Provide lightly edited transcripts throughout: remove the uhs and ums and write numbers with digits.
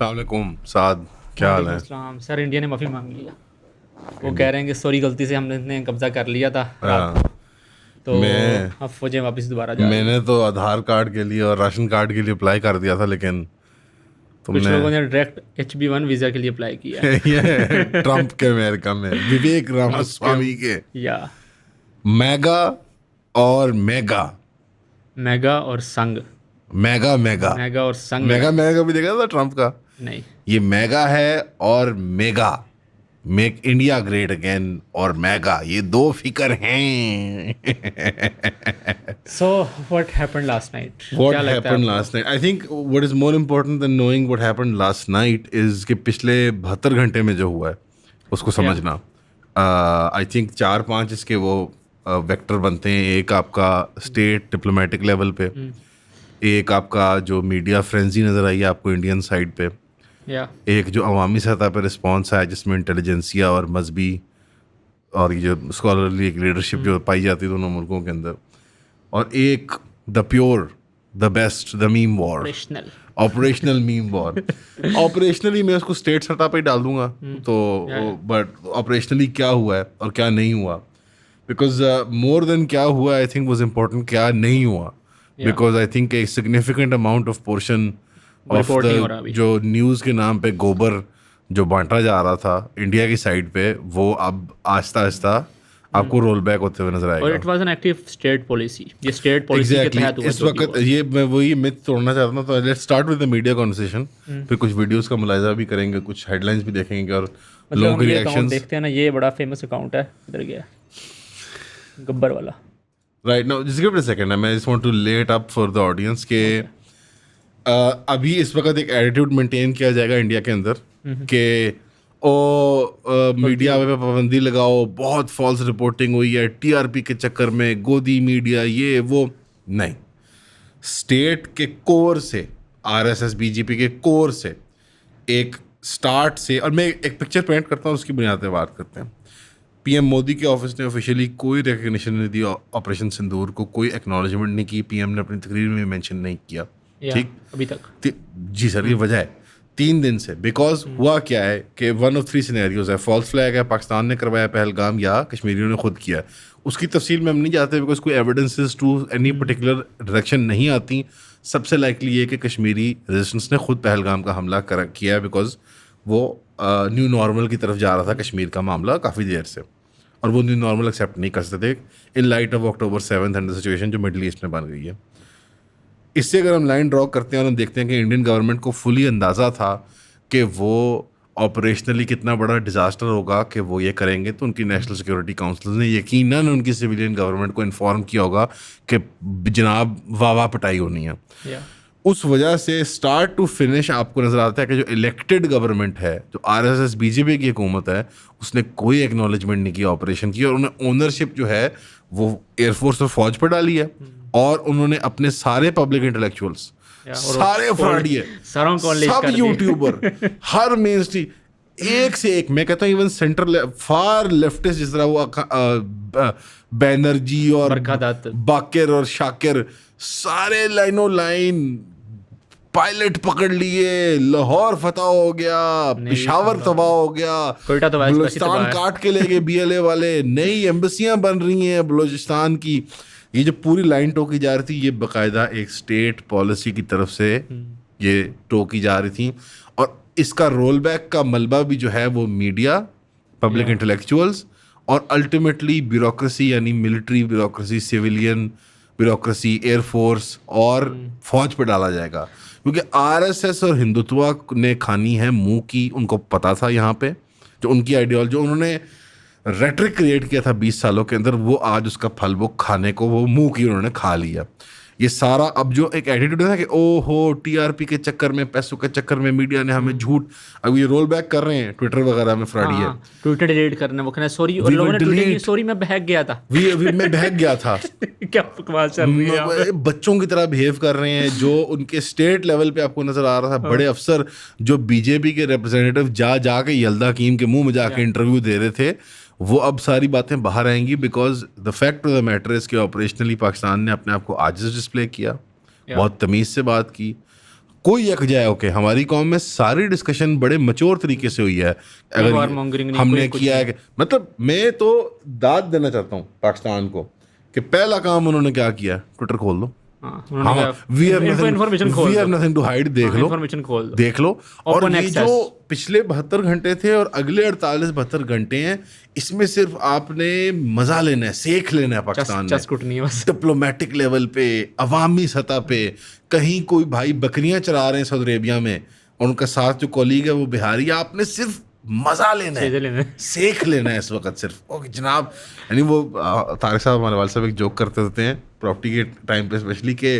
अस्सलाम वालेकुम साद, क्या हाल है? वालेकुम सर, इंडिया ने माफ़ी मांग लिया। वो कह रहे हैं कि सॉरी, गलती से हमने कब्जा कर लिया था रात हाँ, को, तो मैं अब फौजें वापस दोबारा जा रही मैंने हैं। तो आधार कार्ड के लिए और राशन कार्ड के लिए अप्लाई कर दिया था, लेकिन कुछ तुमने लोगों ने डायरेक्ट HB1 वीज़ा के लिए अप्लाई किया ये ट्रम्प के अमेरिका में विवेक ट्रम्प के रामास्वामी के या मेगा और मेगा मेगा और संग। मेगा मेगा मेगा और संग मेगा नहीं। मेगा भी देखा था ट्रम्प का। नहीं। ये मेगा है और mega, make India great again और मेगा, ये दो फिकर हैं। So what happened last night? What क्या लगता है happened आपको? last night? I think what is more important than knowing what happened last night is कि पिछले 72 घंटे में जो हुआ है उसको समझना। आई थिंक 4-5 इसके वो वेक्टर बनते हैं। एक आपका स्टेट डिप्लोमेटिक लेवल पे, एक आपका जो मीडिया फ्रेंजी नज़र आई है आपको इंडियन साइड पे, या एक जो अवामी सतह पर रिस्पॉन्स आया जिसमें इंटेलिजेंसिया और मजहबी और ये जो स्कॉलरली एक लीडरशिप जो पाई जाती है दोनों मुल्कों के अंदर, और एक the pure the best the meme war, operational. Operational meme war. Operationally मैं उसको स्टेट सतह पे ही डाल दूंगा, तो बट ऑपरेशनली क्या हुआ है और क्या नहीं हुआ, बिकॉज मोर देन क्या हुआ आई थिंक वाज इम्पोर्टेंट क्या नहीं हुआ, because I think a significant amount of portion of report नहीं हो रहा द अभी। जो न्यूज़ के नाम पे गोबर जो बांटा जा रहा था इंडिया की साइड पे, वो अब आहिस्ता आहिस्ता आपको रोल बैक होते हुए नजर और आएगा। It was an active state policy. ये स्टेट पॉलिसी के एग्जैक्टली तहत हुआ इस जो भी वक्त हुआ। ये मैं वही मिथ तोड़ना चाहता था, तो let's start with the media conversation, फिर कुछ वीडियोस का मुलाहिजा भी करेंगे, कुछ हेडलाइंस भी देखेंगे और मतलब लोगों हम के ये अकाउंट रिएक्शंस। देखते हैं ना, ये बड़ा फेमस अकाउंट है, इधर गया गब्बर वाला। Right now just give it a second, मैं जस्ट वांट टू ले it up for the audience के अभी इस वक्त एक एटीट्यूड मेंटेन किया जाएगा इंडिया के अंदर कि मीडिया पे पाबंदी लगाओ, बहुत फॉल्स रिपोर्टिंग हुई है टीआरपी के चक्कर में, गोदी मीडिया ये वो। नहीं, स्टेट के कोर से, आरएसएस बीजेपी के कोर से एक स्टार्ट से, और मैं एक पिक्चर पेंट करता हूँ उसकी बुनियाद पे बात करते हैं। पीएम मोदी के ऑफिस ने ऑफिशियली कोई रिकग्निशन नहीं दी ऑपरेशन सिंदूर को, कोई एक्नॉलेजमेंट नहीं की, पीएम ने अपनी तकरीर में मेंशन नहीं किया। या ठीक, अभी तक जी सर, ये वजह है 3 दिन से। बिकॉज हुआ क्या है कि 1 of 3 सिनेरियोज है, फॉल्स फ्लैग है, पाकिस्तान ने करवाया पहलगाम या कश्मीरियों ने खुद किया। उसकी तफसील में हम नहीं जाते बिकॉज कोई evidences to any particular direction नहीं आती। सबसे लाइकली ये कि कश्मीरी रेजिस्टेंस ने खुद पहलगाम का हमला किया है, बिकॉज वो न्यू नॉर्मल की तरफ जा रहा था कश्मीर का मामला काफ़ी देर से, और वो न्यू नॉर्मल एक्सेप्ट नहीं कर सकते in light of October 7th and the situation जो मिडल ईस्ट में बन गई है। इससे अगर हम लाइन ड्रॉ करते हैं और हम देखते हैं कि इंडियन गवर्नमेंट को फुली अंदाज़ा था कि वो ऑपरेशनली कितना बड़ा डिज़ास्टर होगा कि वो ये करेंगे, तो उनकी नेशनल सिक्योरिटी काउंसिल ने यकीनन उनकी सिविलियन गवर्नमेंट को इन्फॉर्म किया होगा कि जनाब वाह पिटाई होनी है। या उस वजह से स्टार्ट टू फिनिश आपको नज़र आता है कि जो इलेक्टेड गवर्नमेंट है, जो आरएसएस बीजेपी की हुकूमत है, उसने कोई एक्नॉलेजमेंट नहीं किया ऑपरेशन की, और उन्हें ओनरशिप जो है वो एयरफोर्स और फौज पर डाली है, और उन्होंने अपने सारे पब्लिक इंटेलेक्चुअल्स, सारे फ्रॉडिये, सारों को unleash सब कर दिए। यूट्यूबर, हर मेन स्ट्रीम, एक से एक, मैं कहता हूँ इवन सेंटर फार लेफ्टिस्ट जिस तरह वो बैनर्जी और बरखा बाकिर और शाकिर, सारे लाइनों लाइन पायलट पकड़ लिए, लाहौर फतह हो गया, पेशावर तबाह हो गया, कोयटा तो वैसे बलूचिस्तान तबाह है। काट के ले गए बीएलए वाले, नई एम्बेसियां बन रही हैं बलूचिस्तान की। ये जो पूरी लाइन टोकी जा रही थी, ये बाकायदा एक स्टेट पॉलिसी की तरफ से ये टोकी जा रही थी, और इसका रोल बैक का मलबा भी जो है वो मीडिया, पब्लिक इंटेलेक्चुअल्स और अल्टीमेटली ब्यूरोक्रेसी, यानी military bureaucracy, civilian bureaucracy, air force और फौज पर डाला जाएगा। क्योंकि आरएसएस और हिंदुत्व ने खानी है मुंह की, उनको पता था यहाँ पे जो उनकी आइडियोलॉजी, जो उन्होंने रेटरिक क्रिएट किया था 20 सालों के अंदर, वो आज उसका फल वो खाने को, वो मुंह की उन्होंने खा लिया। ये सारा अब जो एक एटीट्यूड है ना कि ओहो टीआरपी के चक्कर में, पैसों के चक्कर में मीडिया ने हमें झूठ, अब ये रोल बैक कर रहे हैं ट्विटर वगैरह में फ्रॉडी है, ट्विटर डिलीट करना, वो कहना सॉरी, और लोगों ने ट्विटर की सॉरी मैं बहक गया था। मैं बहक गया था। क्या बकवास चल रही है यहाँ पे? बच्चों की तरह बिहेव कर रहे हैं, जो उनके स्टेट लेवल पे आपको नजर आ रहा था बड़े अफसर जो बीजेपी के रिप्रेजेंटेटिव जा के यल्दा हकीम के मुंह में जाके इंटरव्यू दे रहे थे, वो अब सारी बातें बाहर आएंगी, because the fact of the matter is कि ऑपरेशनली पाकिस्तान ने अपने आप को आजिज़ डिस्प्ले किया, बहुत तमीज़ से बात की, कोई एक जाए ओके हमारी कौम में सारी डिस्कशन बड़े मच्योर तरीके से हुई है। अगर warmongering नहीं, हमने कोई कुछ किया है कि मतलब मैं तो दाद देना चाहता हूँ पाकिस्तान को कि पहला काम उन्होंने क्या किया, ट्विटर खोल दो। हाँ, we have information nothing to hide, देख लो, इन्फॉर्मेशन खोल दो, देख लो। और Open ये access। जो पिछले 72 घंटे थे और अगले 48-72 घंटे हैं, इसमें सिर्फ आपने मजा लेना है, सेख लेना है पाकिस्तान में, कुटनी है बस। डिप्लोमेटिक लेवल पे, अवामी सतह पे। कहीं कोई भाई बकरियां चरा रहे हैं सऊदी अरेबिया में और उनका साथ जो कॉलीग है वो बिहारी, आपने सिर्फ मजा लेना है, सेख लेना है इस वक्त सिर्फ। ओके जनाब, यानी वो तारिक साहब हमारे वाल साहब एक जोक करते होते हैं प्रॉपर्टी के टाइम पे स्पेशली, के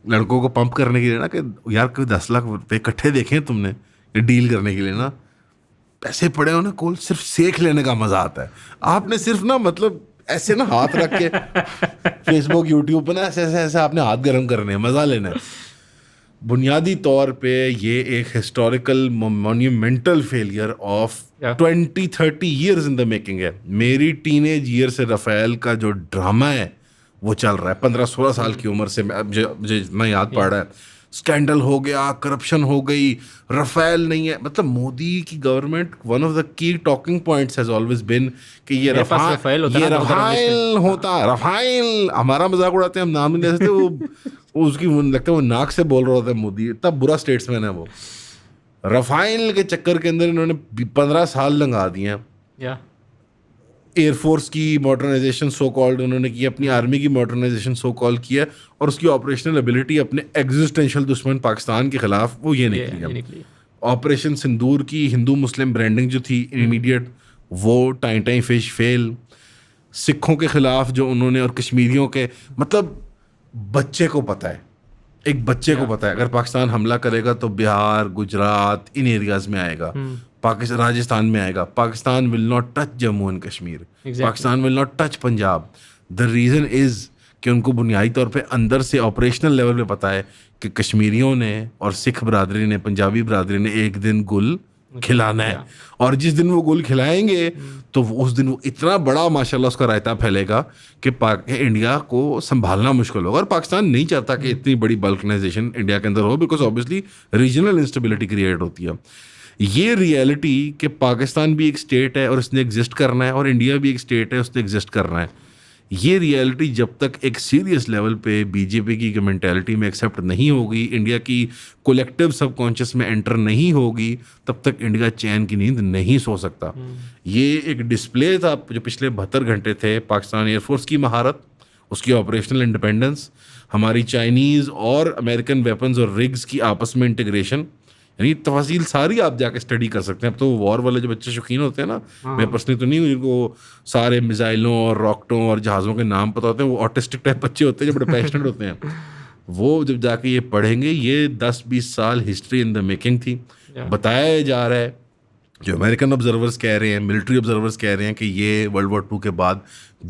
लड़कों को पंप करने के लिए ना, कि यार कोई 10 लाख रुपए इकट्ठे देखे तुमने ये डील करने के लिए ना, पैसे पड़े हो ना कोल, सिर्फ सेख लेने का मजा आता है। आपने सिर्फ ना मतलब ऐसे ना हाथ रख के फेसबुक यूट्यूब पे ना ऐसे ऐसे ऐसे आपने हाथ गर्म करने हैं, मजा लेना है। बुनियादी तौर पे ये एक historical monumental failure of 20-30 years in the making है। मेरी टीनेज ईयर से रफ़ेल का जो ड्रामा है वो चल रहा है 15-16 साल की उम्र से। मुझे इतना याद पड़ रहा है, स्कैंडल हो गया, करप्शन हो गई, रफ़ेल नहीं है। मतलब मोदी की government, one of the key talking points has always been कि ये रफ़ाइल होता, रफ़ाइल हमारा मजाक उड़ाते हैं, हम नाम नहीं ले सकते। वो उसकी लगता है वो नाक से बोल रहा होता है मोदी, इतना बुरा स्टेट्समैन है वो। रफ़ाइल के चक्कर के अंदर इन्होंने 15 साल लंघा दिए हैं। एयरफोर्स की मॉडर्नाइजेशन सो कॉल्ड उन्होंने की, अपनी आर्मी की मॉडर्नाइजेशन सो कॉल किया, और उसकी ऑपरेशनल एबिलिटी अपने एग्जिस्टेंशियल दुश्मन पाकिस्तान के खिलाफ वो ये निकली। ऑपरेशन सिंदूर की हिंदू मुस्लिम ब्रांडिंग जो थी इमीडिएट, वो टाई फिश फेल। सिखों के खिलाफ जो उन्होंने, और कश्मीरियों के, मतलब बच्चे को पता है, एक बच्चे को पता है अगर पाकिस्तान हमला करेगा तो बिहार, गुजरात, इन एरियाज में आएगा, पाकिस्तान राजस्थान में आएगा। Pakistan will not touch Jammu and Kashmir, Pakistan will not touch Punjab. The reason is कि उनको बुनियादी तौर पे अंदर से ऑपरेशनल लेवल पे पता है कि कश्मीरियों ने और सिख बरादरी ने, पंजाबी बरादरी ने एक दिन गुल खिलाना है, और जिस दिन वो गुल खिलाएंगे तो उस दिन वो इतना बड़ा माशाल्लाह उसका रायता फैलेगा कि इंडिया को संभालना मुश्किल होगा। और पाकिस्तान नहीं चाहता कि इतनी बड़ी बल्कनाइजेशन इंडिया के अंदर हो, because obviously regional instability create होती है। ये रियलिटी कि पाकिस्तान भी एक स्टेट है और उसने एग्जिस्ट करना है, और इंडिया भी एक स्टेट है उसने एग्जिस्ट करना है, ये रियलिटी जब तक एक सीरियस लेवल पे बीजेपी की मेंटालिटी में एक्सेप्ट नहीं होगी, इंडिया की कोलेक्टिव सबकॉन्शियस में एंटर नहीं होगी, तब तक इंडिया चैन की नींद नहीं सो सकता। ये एक डिस्प्ले था जो पिछले 72 घंटे थे, पाकिस्तान एयरफोर्स की महारत, उसकी ऑपरेशनल इंडिपेंडेंस, हमारी चाइनीज़ और अमेरिकन वेपन्स और रिग्स की आपस में इंटीग्रेशन, यानी तफासिल सारी आप जाके स्टडी कर सकते हैं। अब तो वॉर वाले जो बच्चे शौकीन होते हैं ना, मैं पर्सनली तो नहीं हूँ, जिनको सारे मिसाइलों और रॉकेटों और जहाज़ों के नाम पता होते हैं, वो ऑटिस्टिक टाइप बच्चे होते हैं जो बड़े पैशनेट होते हैं, वो जब जाके ये पढ़ेंगे, ये 10-20 साल हिस्ट्री इन द मेकिंग थी। बताया जा रहा है, जो अमेरिकन ऑब्जर्वर्स कह रहे हैं, मिलिट्री ऑब्जर्वर्स कह रहे हैं कि ये वर्ल्ड वॉर 2 के बाद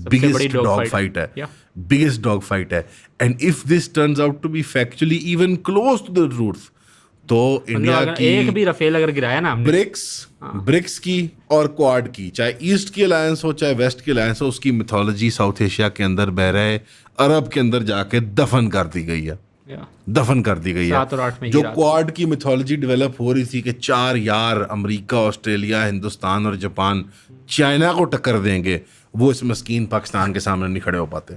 बिगेस्ट डॉग फाइट है, बिगेस्ट डॉग फाइट है। And if this turns out to be factually even close to the truth, तो इंडिया की एक भी रफेल अगर गिराया ना ब्रिक्स की और क्वाड की, चाहे ईस्ट की अलायंस हो चाहे वेस्ट की अलायंस हो, उसकी मिथोलॉजी साउथ एशिया के अंदर बह रहे अरब के अंदर जाके दफन कर दी गई है, दफन कर दी गई है। जो क्वाड की मिथोलॉजी डेवलप हो रही थी कि 4 यार अमेरिका, ऑस्ट्रेलिया, हिंदुस्तान और जापान चाइना को टक्कर देंगे, वो इस मस्कीन पाकिस्तान के सामने नहीं खड़े हो पाते।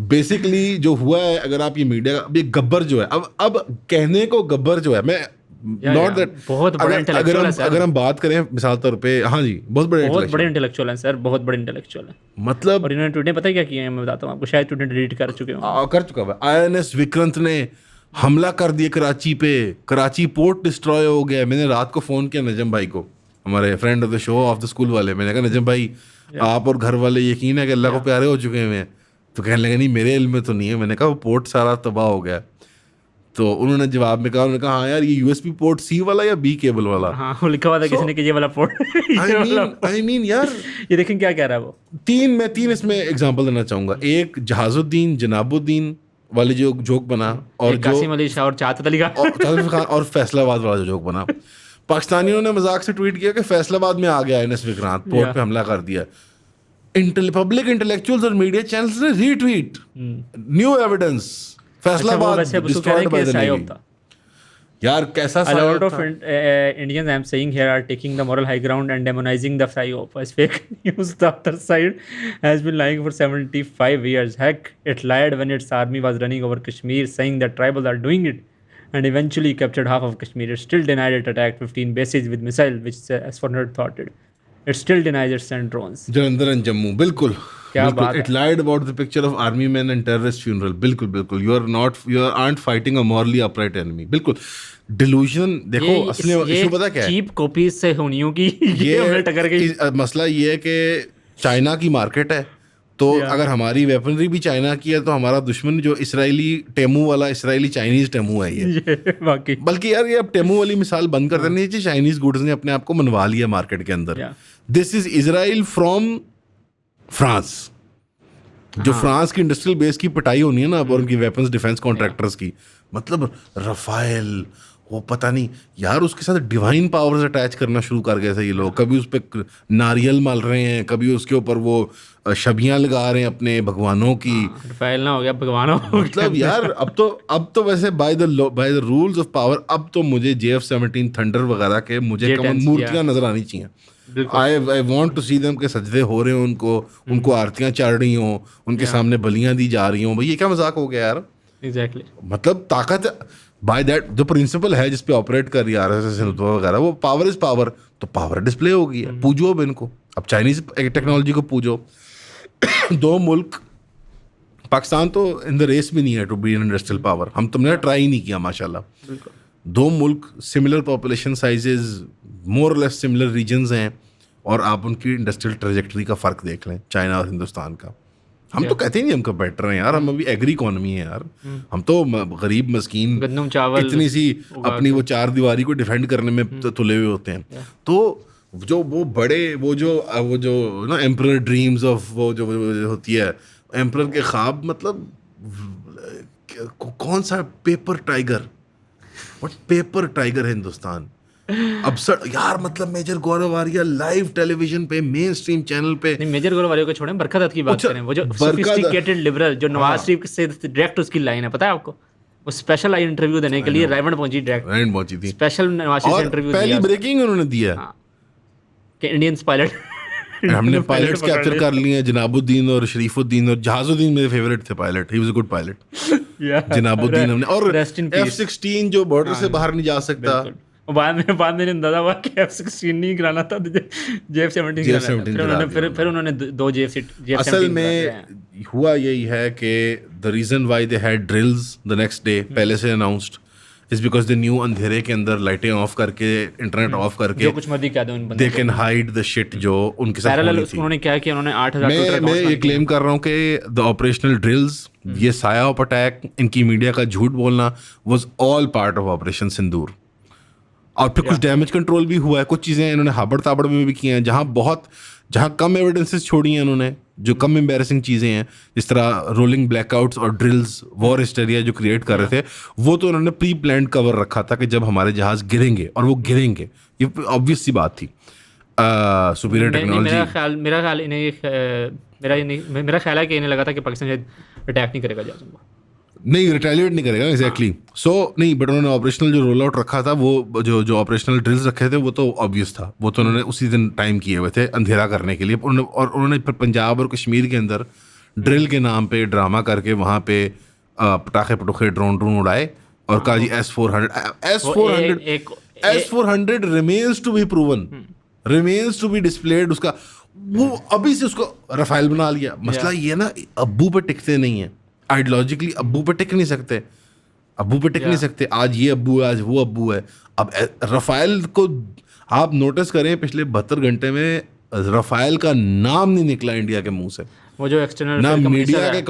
बेसिकली जो हुआ है, अगर आप ये मीडिया, अब ये गब्बर जो है, अब कहने को गब्बर जो है, मैं नॉट दैट बहुत बड़ा इंटेलेक्चुअल है सर। अगर हम बात करें मिसाल तौर पे, हाँ जी, बहुत बड़े इंटेलेक्चुअल है सर, बहुत बड़े इंटेलेक्चुअल है। मतलब, और इन्होंने ट्वीट पता है क्या किया है, मैं बताता हूँ आपको, शायद ट्वीट डिलीट कर चुके हो, कर चुका है। INS विक्रांत ने हमला कर दिया कराची पे, कराची पोर्ट डिस्ट्रॉय हो गया। मैंने रात को फ़ोन किया नजम भाई को, हमारे friend of the show off the school वाले, मैंने कहा नजम भाई आप और घर वाले यकीन है कि अल्लाह को प्यारे हो चुके हैं? तो कहने लगे नहीं मेरे इल्म में तो नहीं है। मैंने कहा वो पोर्ट सारा तबाह हो गया। तो उन्होंने जवाब में कहा, उन्होंने कहा हाँ यार, ये USB पोर्ट C वाला या B केबल वाला? हाँ, वो लिखा हुआ था किसी ने कि ये वाला पोर्ट। I mean यार, ये देखें क्या कह रहा है वो। मैं तीन इसमें एग्जांपल देना चाहूँगा। एक जहाजुद्दीन जनाबुद्दीन वाले जो जोक बना, और जो कासिम अली शाह और चाहत अली खान और फैसलाबाद वाला जो जोक बना। पाकिस्तानियों ने मजाक से ट्वीट किया कि फैसलाबाद में आ गया INS विक्रांत, पोर्ट पे हमला कर दिया। पब्लिक इंटेलेक्चुअल्स और मीडिया चैनल्स ने retweet, new evidence, Faisalabad destroyed by the navy. यार कैसा A साला lot of था। Indians I'm saying here are taking the moral high ground and demonizing the PSYOP as fake news. The other side has been lying for 75 years. Heck, it lied when its army was running over Kashmir, saying that tribals are doing it, and eventually captured half of Kashmir. It still denied it attacked 15 bases with missile, which S-400 thought it. It still denies it sent drones. Jalandhar and Jammu, बिल्कुल क्या बिल्कुल। बात it lied about the picture of army man and terrorist funeral, बिल्कुल बिल्कुल। You are fighting a morally upright enemy, बिल्कुल। Delusion देखो, असली issue पता क्या है? चीप कॉपीज से होनियों की ये हमें टक्कर गई। मसला ये है कि चाइना की मार्केट है, तो अगर हमारी वेपनरी भी चाइना की है तो हमारा दुश्मन जो इसराइली टेमू वाला इसराइली चाइनीज टेमू है ये वाकई। बल्कि यार ये अब टेमू वाली मिसाल बंद कर देनी चाहिए। चाइनीज गुड्स ने अपने आप को मनवा लिया मार्केट के अंदर। This is Israel from France. जो फ्रांस की इंडस्ट्रियल बेस की पिटाई होनी है ना अब, और उनकी वेपन्स डिफेंस कॉन्ट्रैक्टर्स की, मतलब रफाइल, वो पता नहीं यार उसके साथ डिवाइन पावर्स अटैच करना शुरू कर गए थे ये लोग। कभी उस पर नारियल मल रहे हैं, कभी उसके ऊपर वो शबियां लगा रहे हैं अपने भगवानों की। रफाइल ना हो गया भगवानों, मतलब यार अब तो वैसे by the rules of power अब तो मुझे JF-17 थंडर वगैरह के मुझे मूर्तियां नजर आनी चाहिए। I want to see them के सजदे हो रहे हो उनको आरतियां चढ़ रही हों, उनके सामने बलियां दी जा रही हों। भाई ये क्या मजाक हो गया यार। एग्जैक्टली। मतलब ताकत बाय दैट जो प्रिंसिपल है जिस पे ऑपरेट कर रही है RSS हिंदुत्व वगैरह, वो पावर इज पावर, तो पावर डिस्प्ले होगी। पूजो अब इनको, अब चाइनीज टेक्नोलॉजी को पूजो। दो मुल्क, पाकिस्तान तो इन द रेस भी नहीं है to be an industrial power, हम तुमने ट्राई ही नहीं किया माशाल्लाह। दो मुल्क सिमिलर पॉपुलेशन साइजेस, मोर और लेस सिमिलर रीजन्स हैं, और आप उनकी इंडस्ट्रियल ट्रेजेक्टरी का फ़र्क देख लें चाइना और हिंदुस्तान का। हम तो कहते ही नहीं हम कंपेटर हैं यार, हम अभी एग्री इकोनॉमी है यार। हम तो गरीब मस्कीन गंदम चावल इतनी सी अपनी वो चार दीवारी को डिफेंड करने में तुले हुए होते हैं। तो जो वो बड़े वो जो ना एम्परर ड्रीम्स ऑफ वो जो होती है, एम्परर के ख्वाब, मतलब कौन सा paper tiger, what paper tiger Hindustan. अब सर यार, मतलब मेजर गौरव आर्या लाइव टेलीविजन पे मेन स्ट्रीम चैनल पे, नहीं मेजर गौरव आर्या को छोड़ें, बरखत दत्त की बात करें, वो जो सोफिस्टिकेटेड लिबरल जो नवाज शरीफ से डायरेक्ट उसकी लाइन है, पता है आपको? वो स्पेशल आई इंटरव्यू देने के लिए रायवंड पहुंची, डायरेक्ट पहुंची थी, स्पेशल नवाज शरीफ से इंटरव्यू दिया। पहली ब्रेकिंग उन्होंने दिया कि इंडियंस पायलट हमने पायलट्स कैप्चर कर लिए हैं, जनाबुद्दीन और शरीफुद्दीन और जहाजुद्दीन मेरे फेवरेट थे pilot, he was a good pilot. जनाबुद्दीन हमने, और F-16 जो बॉर्डर से बाहर नहीं जा सकता। बाद में अंदाजा हुआ कि F-16 नहीं गिराना था, JF-17 गिराना था। फिर उन्होंने दो JF-17 असल में हुआ यही है कि the reason why they had drills the next day पहले से announced is because they knew अंधेरे के अंदर लाइटें ऑफ करके, इंटरनेट ऑफ करके, जो कुछ मर्जी कह दो, they can hide the shit जो उनके साथ होनी थी। उन्होंने क्या किया, उन्होंने 8,000 मैं ये क्लेम कर रहा हूँ कि द ऑपरेशनल ड्रिल्स, ये साया ऑफ अटैक, इनकी मीडिया का झूठ बोलना was all part of operation Sindoor. और फिर कुछ डैमेज कंट्रोल भी हुआ है, कुछ चीज़ें इन्होंने हाबड़ ताबड़ में भी की हैं, जहाँ कम एविडेंसेस छोड़ी हैं इन्होंने, जो कम एम्बैरेसिंग चीज़ें हैं, जिस तरह रोलिंग ब्लैकआउट्स और ड्रिल्स, वॉर हिस्टेरिया जो क्रिएट कर रहे थे, वो तो उन्होंने प्री प्लान्ड कवर रखा था कि जब हमारे जहाज़ गिरेंगे, और वो गिरेंगे, ये ऑब्वियस सी बात थी। Superior technology. मेरा ख्याल है कि इन्हें लगा था कि पाकिस्तान शायद अटैक नहीं करेगा जहाज़ों को, नहीं रिटेलिएट नहीं करेगा एग्जैक्टली। सो नहीं, बट उन्होंने ऑपरेशनल जो रोल आउट रखा था, वो जो ऑपरेशनल ड्रिल्स रखे थे, वो तो ऑब्वियस था, वो तो उन्होंने उसी दिन टाइम किए हुए थे अंधेरा करने के लिए। और उन्होंने फिर पंजाब और कश्मीर के अंदर ड्रिल के नाम पे ड्रामा करके वहाँ पे पटाखे पटुखे ड्रोन उड़ाए और कहा जी S-400 remains to be proven, remains to be displayed. उसका वो अभी से उसको रफाइल बना लिया। मसला ये ना, अब्बू पे टिकते नहीं है आइडियोलॉजिकली, अब्बू पे टिक नहीं सकते, नहीं सकते। आज ये अब्बू है, आज वो अब्बू है। अब रफाइल को आप नोटिस करें, पिछले 72 घंटे में रफाइल का नाम नहीं निकला इंडिया के मुंह से। वो जो एक्सटर्नल ना मीडिया के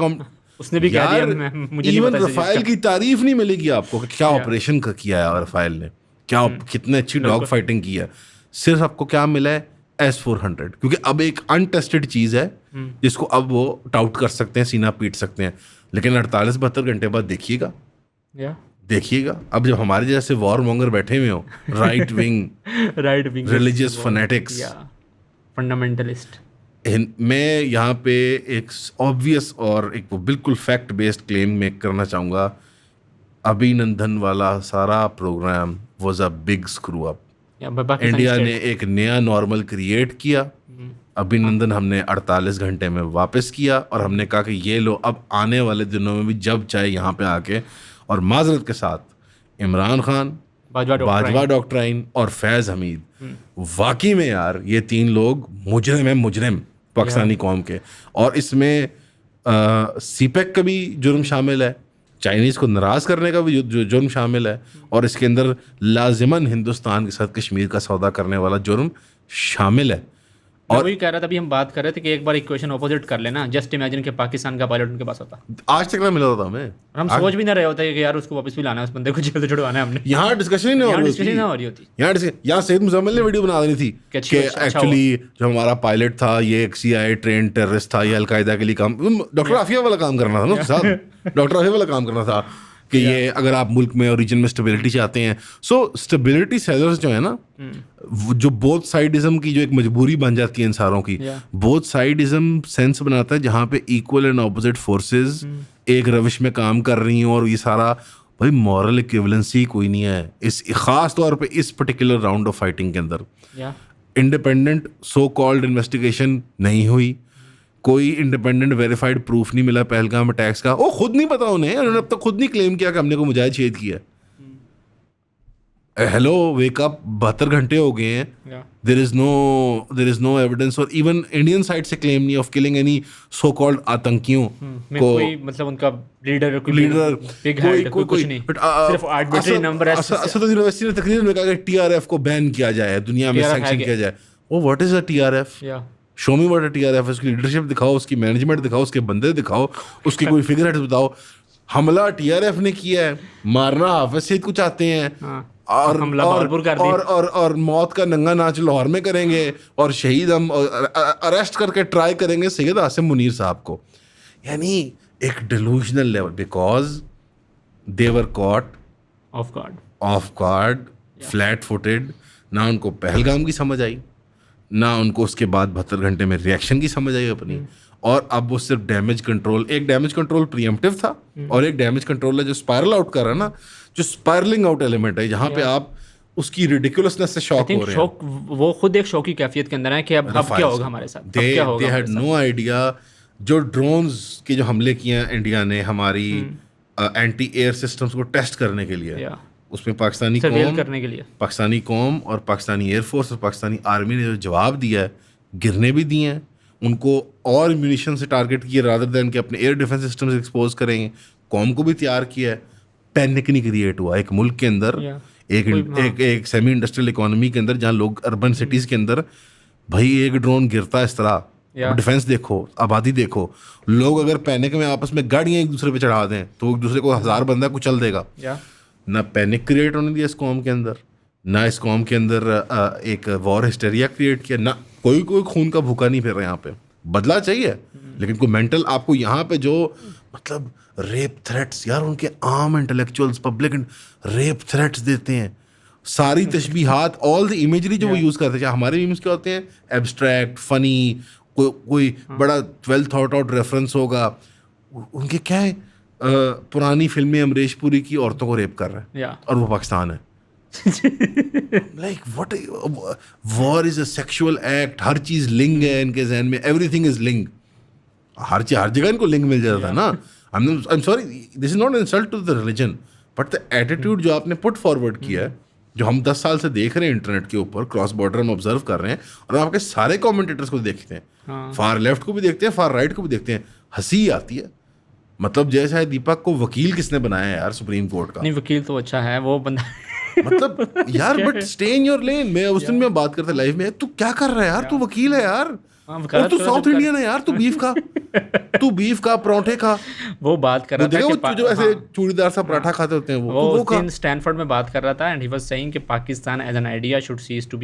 उसने भी कह दिया, मुझे इवन रफाइल की तारीफ नहीं मिलेगी आपको कि क्या ऑपरेशन किया है रफाइल ने, क्या कितने अच्छी डॉग फाइटिंग की है। सिर्फ आपको क्या मिला है, S-400, क्योंकि अब एक अनटेस्टेड चीज़ है जिसको अब वो टाउट कर सकते हैं, सीना पीट सकते हैं। लेकिन 48-72 घंटे बाद देखिएगा अब जब हमारे जैसे वॉर मॉन्गर बैठे हुए हो, right wing religious fanatics, fundamentalist, मैं यहाँ पे एक ऑब्वियस और एक बिल्कुल फैक्ट बेस्ड क्लेम मेक करना चाहूँगा। अभिनंदन वाला सारा program was a big screw up. India ने एक नया नॉर्मल क्रिएट किया, अभिनंदन हमने 48 घंटे में वापस किया और हमने कहा कि ये लो अब आने वाले दिनों में भी जब चाहे यहाँ पे आके, और माजरत के साथ इमरान खान, बाजवा डॉक्टराइन और फैज़ हमीद, वाकई में यार ये तीन लोग मुजरिम पाकिस्तानी कौम के। और इसमें सीपेक का भी जुर्म शामिल है, चाइनीज़ को नाराज़ करने का भी जुर्म शामिल है, और इसके अंदर लाजिमन हिंदुस्तान के साथ कश्मीर का सौदा करने वाला जुर्म शामिल है। और वही कह रहा था, अभी हम बात कर रहे थे कि एक बार इक्वेशन ऑपोजिट कर लेना, जस्ट इमेजिन कि पाकिस्तान का पायलट उनके पास होता, आज तक ना मिला होता हमें, और हम सोच भी ना रहे होते कि यार उसको वापस भी लाना है, उस बंदे को जेल से छुड़वाना है हमने। यहाँ डिस्कशन ही नहीं हो रही होती। यहाँ सैयद मुजम्मिल ने वीडियो बना देनी थी कि एक्चुअली जो हमारा पायलट था ये एक CIA ट्रेन टेररिस्ट था, ये अलकायदा के लिए काम, डॉक्टर आफिया वाला काम करना था ना उसके साथ, डॉक्टर आफिया वाला काम करना था कि ये अगर आप मुल्क में और रीजन में स्टेबिलिटी चाहते हैं, सो स्टेबिलिटी सेलर्स जो है ना, जो बोथ साइडिज्म की जो एक मजबूरी बन जाती है इन सारों की, बोथ साइडिज्म सेंस बनाता है जहाँ पे इक्वल एंड ऑपोजिट फोर्सेस एक रविश में काम कर रही हैं, और ये सारा भाई मॉरल इक्विवेलेंसी कोई नहीं है इस खास तौर पे इस पर्टिकुलर राउंड ऑफ फाइटिंग के अंदर। इंडिपेंडेंट सो कॉल्ड इन्वेस्टिगेशन नहीं हुई, कोई इंडिपेंडेंट वेरीफाइड प्रूफ नहीं मिला पहलगाम अटैक्स का, वो खुद नहीं पता उन्होंने अब तक खुद नहीं क्लेम किया कि हमने को मुजाहिद शहीद किया। हेलो वेक अप, 72 घंटे हो गए हैं, देयर इज नो एविडेंस, और इवन इंडियन साइड से क्लेम नहीं of killing any so called आतंकियों को, कोई मतलब उनका लीडर कुछ नहीं, सिर्फ आर्बिट्री नंबर है। असद यूनिवर्सिटी ने तकरीर में कहा कि TRF को बैन किया जाए, दुनिया में सैंक्शन किया जाए। वो what is a TRF? Show me what a TRF, उसकी लीडरशिप दिखाओ, उसकी मैनेजमेंट दिखाओ, उसके बंदे दिखाओ, उसकी कोई फिगर हेड्स बताओ। हमला TRF ने किया है, मारना हाफिज सईद को चाहते हैं, और मौत का नंगा नाच लाहौर में करेंगे, और शहीद हम अरेस्ट करके ट्राई करेंगे सैयद आसिम मुनीर साहब को। यानी एक delusional level, because they were caught of guard, flat footed, ना उनको पहलगाम की समझ आई, ना उनको उसके बाद 72 घंटे में रिएक्शन की समझ आई अपनी, और अब वो सिर्फ डैमेज कंट्रोल, एक डैमेज कंट्रोल प्रीएम्प्टिव था और एक डैमेज कंट्रोल है जो स्पायरल आउट कर रहा है ना, जो स्पायरलिंग आउट एलिमेंट है, जहाँ पे आप उसकी रिडिकुलसनेस से शॉक हो रहे हैं। वो खुद एक शौक की कैफियत के अंदर है कि अब क्या होगा हमारे साथ, दे हैड नो आइडिया। जो ड्रोन्स के जो हमले किए हैं इंडिया ने हमारी एंटी एयर सिस्टम्स को टेस्ट करने के लिए, उसमें पाकिस्तानी कौम और पाकिस्तानी एयरफोर्स और पाकिस्तानी आर्मी ने जो जवाब दिया है, गिरने भी दिए हैं उनको, और म्यूनिशन से टारगेट किए रादर दैन कि अपने एयर डिफेंस सिस्टम से एक्सपोज करेंगे, कौम को भी तैयार किया है। पैनिक नहीं क्रिएट हुआ एक मुल्क के अंदर, एक सेमी इंडस्ट्रियल इकोनॉमी के अंदर, जहाँ लोग अर्बन सिटीज़ के अंदर भाई एक ड्रोन गिरता है इस तरह, डिफेंस देखो, आबादी देखो, लोग अगर पैनिक में आपस में गाड़ियाँ एक दूसरे पे चढ़ा दें तो एक दूसरे को 1000 बंदा कुचल देगा। ना पैनिक क्रिएट होने दिया इस कौम के अंदर, ना इस कौम के अंदर एक वॉर हिस्टेरिया क्रिएट किया, ना कोई खून का भूखा नहीं फिर रहा यहाँ पे। बदला चाहिए लेकिन कोई मेंटल, आपको यहाँ पे जो मतलब रेप थ्रेट्स, यार उनके आम इंटेलेक्चुअल्स पब्लिक रेप थ्रेट्स देते हैं, सारी तशबीहात, ऑल द इमेजरी जो वो यूज़ करते हैं, हमारे मीम्स क्या होते हैं, एब्स्ट्रैक्ट फनी, कोई बड़ा वेल थॉट आउट रेफरेंस होगा, उनके क्या है पुरानी फिल्में अमरीश पुरी की औरतों को रेप कर रहा है और वो पाकिस्तान है। Like what, war is a sexual act, हर चीज लिंग है इनके जहन में, एवरीथिंग इज लिंग, हर जगह इनको लिंग मिल जाता है ना। I am sorry, this is not insult to the religion, but the attitude जो आपने पुट फॉरवर्ड किया है, जो हम 10 साल से देख रहे हैं इंटरनेट के ऊपर, क्रॉस बॉर्डर हम ऑब्जर्व कर रहे हैं, और आपके सारे कमेंटेटर्स को देखते हैं, फार लेफ्ट को भी देखते हैं, फार राइट को भी देखते हैं, हंसी आती है। मतलब जैसा है दीपक को वकील किसने बनाया यार सुप्रीम कोर्ट का? नहीं वकील तो अच्छा है वो बंदा मतलब यार, but stay in your lane. मैं उस दिन में बात करता लाइव में, तू क्या कर रहा है यार, तू वकील है यार, और तू साउथ इंडियन है यार, तू बीफ का पराठे का वो बात कर रहा था जो ऐसे चूड़ीदार सा पराठा खाते होते हैं वो दिन स्टैनफोर्ड में बात कर रहा था, एंड ही वाज सेइंग कि Pakistan as an idea should cease to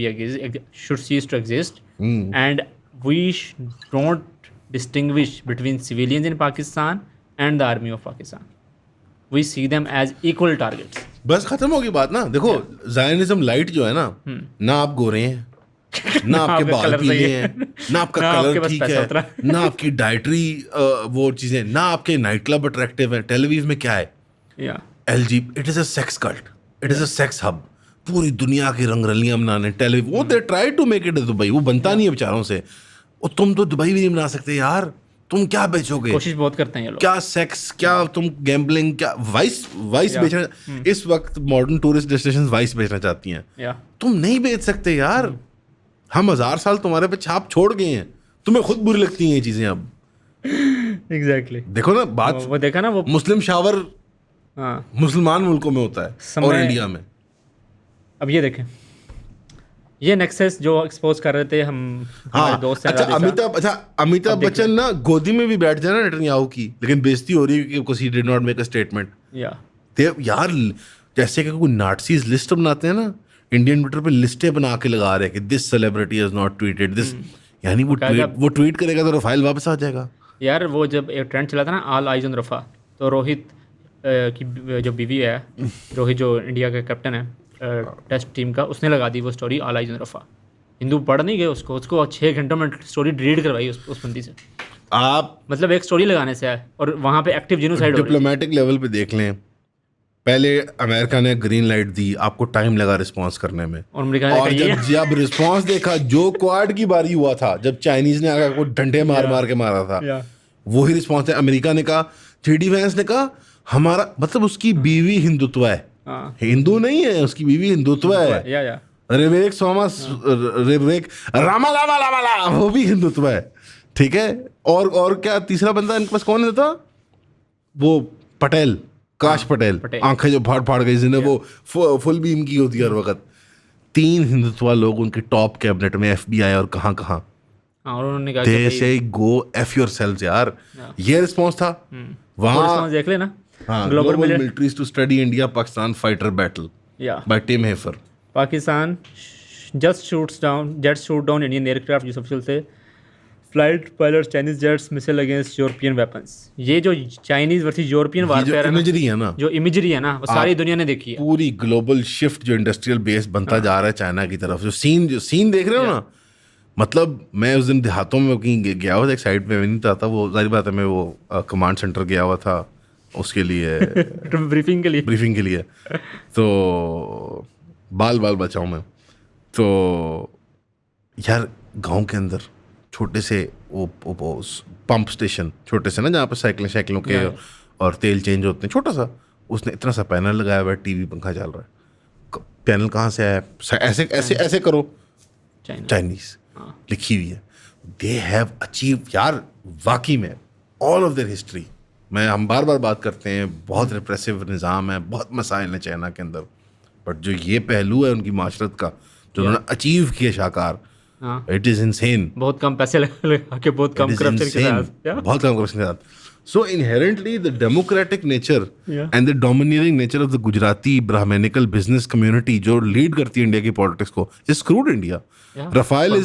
exist and we don't distinguish between civilians in Pakistan and the army of Pakistan, we see them as equal targets. बस खत्म होगी बात ना। देखो ज़ायनिज़्म लाइट जो है ना आप गोरे हैं, ना आपके बाल पीले हैं, ना आपका कलर ठीक है, ना आपकी डाइटरी वो चीज़ें, ना आपके नाइट क्लब अट्रैक्टिव है, टेलीविजन में क्या है, LG, it is a sex cult, it is a sex hub, पूरी दुनिया की रंगरलियां बनाने टेलीविजन, वो they try to make it Dubai, वो बनता नहीं है बेचारों से। और तुम तो दुबई भी नहीं बना सकते यार, तुम क्या बेचोगे? कोशिश बहुत करते हैं ये लोग। क्या सेक्स, क्या तुम गैम्बलिंग, क्या वाइस बेचना। इस वक्त मॉडर्न टूरिस्ट डेस्टिनेशन वाइस बेचना चाहती हैं, तुम नहीं बेच सकते यार। हम 1000 साल तुम्हारे पे छाप छोड़ गए हैं, तुम्हें खुद बुरी लगती हैं ये चीजें अब। एग्जैक्टली देखो ना बात, वो देखा ना वो। मुस्लिम शावर हाँ मुसलमान मुल्कों में होता है और इंडिया में। अब ये देखें, ये नेक्सस जो एक्सपोज कर रहे थे हम, हमारे हाँ दोस्त हैं अच्छा, राधे अमिताभ बच्चन ना गोदी में भी बैठ जाए ना नेतन्याहू की, लेकिन बेइज्जती हो रही है क्योंकि he did not make a statement। या यार जैसे कि कोई नाटसीज लिस्ट बनाते हैं ना, इंडियन ट्विटर पे लिस्टें बना के लगा रहे हैं कि this celebrity has not tweeted this, यानी वो ट्वीट करेगा तो फाइल वापस आ जाएगा। यार वो जब एक ट्रेंड चला था ना ऑल आइज ऑन रफा, तो रोहित की जो बीवी है, रोहित जो इंडिया का कैप्टन है टेस्ट टीम का, उसने लगा दी वो story all eyes on Rafah. Hindu पढ़ नहीं गए उसको 6 घंटों में स्टोरी डिलीट करवाई उस बंदी से। आप मतलब एक स्टोरी लगाने से है और वहाँ पे एक्टिव जिनोसाइड हो रही है। डिप्लोमेटिक लेवल पे देख लें, पहले अमेरिका ने ग्रीन लाइट दी, आपको टाइम लगा रिस्पांस करने में, और अमेरिका ने और कहा जब रिस्पांस देखा, जो क्वाड की बारी हुआ था, जब चाइनीज ने आकर को डंडे मार के मारा था, वही रिस्पांस है। अमेरिका ने कहा, JD वैंस ने कहा हमारा मतलब उसकी बीवी हिंदुत्व है, हिंदू नहीं है, उसकी बीवी हिंदुत्व है। रिवेक रामाला वो भी हिंदुत्व है, ठीक है। और क्या तीसरा बंदा इनके पास कौन था, वो पटेल, काश पटेल, आंखें जो फाड़ गई जिन्हें वो फुल बीम की होती है हर वक्त। 3 हिंदुत्व लोग उनके टॉप कैबिनेट में, FBI और कहाँ और उन्होंने कहा दे से गो एफ योरसेल्व्स यार। ये रिस्पांस था वहाँ। देख लेना, global militaries to study India Pakistan fighter battle by Tim Hepher. Pakistan jets shoot down Indian aircraft, Yusuf से flight pilot Chinese jets missile against European weapons. ये जो चाइनीज वर्सेस यूरोपियन वारफेयर है ना, जो इमेजरी है ना, वो सारी दुनिया ने देखी है। पूरी ग्लोबल शिफ्ट जो इंडस्ट्रियल बेस बनता जा रहा है चाइना की तरफ, जो सीन देख रहे हो ना, मतलब मैं उस दिन देहातों में कहीं गया हुआ था, एक साइड पे नहीं था, वो जाहिर बात है मैं वो कमांड सेंटर गया हुआ था उसके लिए ब्रीफिंग के लिए तो बाल बचाऊं मैं। तो यार गांव के अंदर छोटे से वो पंप स्टेशन, छोटे से ना, जहाँ पे साइकिलों के और तेल चेंज होते हैं, छोटा सा, उसने इतना सा पैनल लगाया हुआ है, टीवी पंखा चल रहा है। पैनल कहाँ से आया? ऐसे करो, चाइनीज लिखी हुई है। दे हैव अचीव यार, वाकई में ऑल ऑफ देयर हिस्ट्री। हम बार बात करते हैं, बहुत रिप्रेसिव निज़ाम है, बहुत मसाइल हैं चाइना के अंदर, बट जो ये पहलू है उनकी माशरत का जो उन्होंने अचीव किया शाकार, इट इज़ इनसेन। बहुत कम पैसे लगा के, बहुत कम करप्शन के साथ। So inherently the democratic nature and the domineering nature of the Gujarati Brahmanical business community जो lead करती है इंडिया की पॉलिटिक्स को, is screwed India. Rafael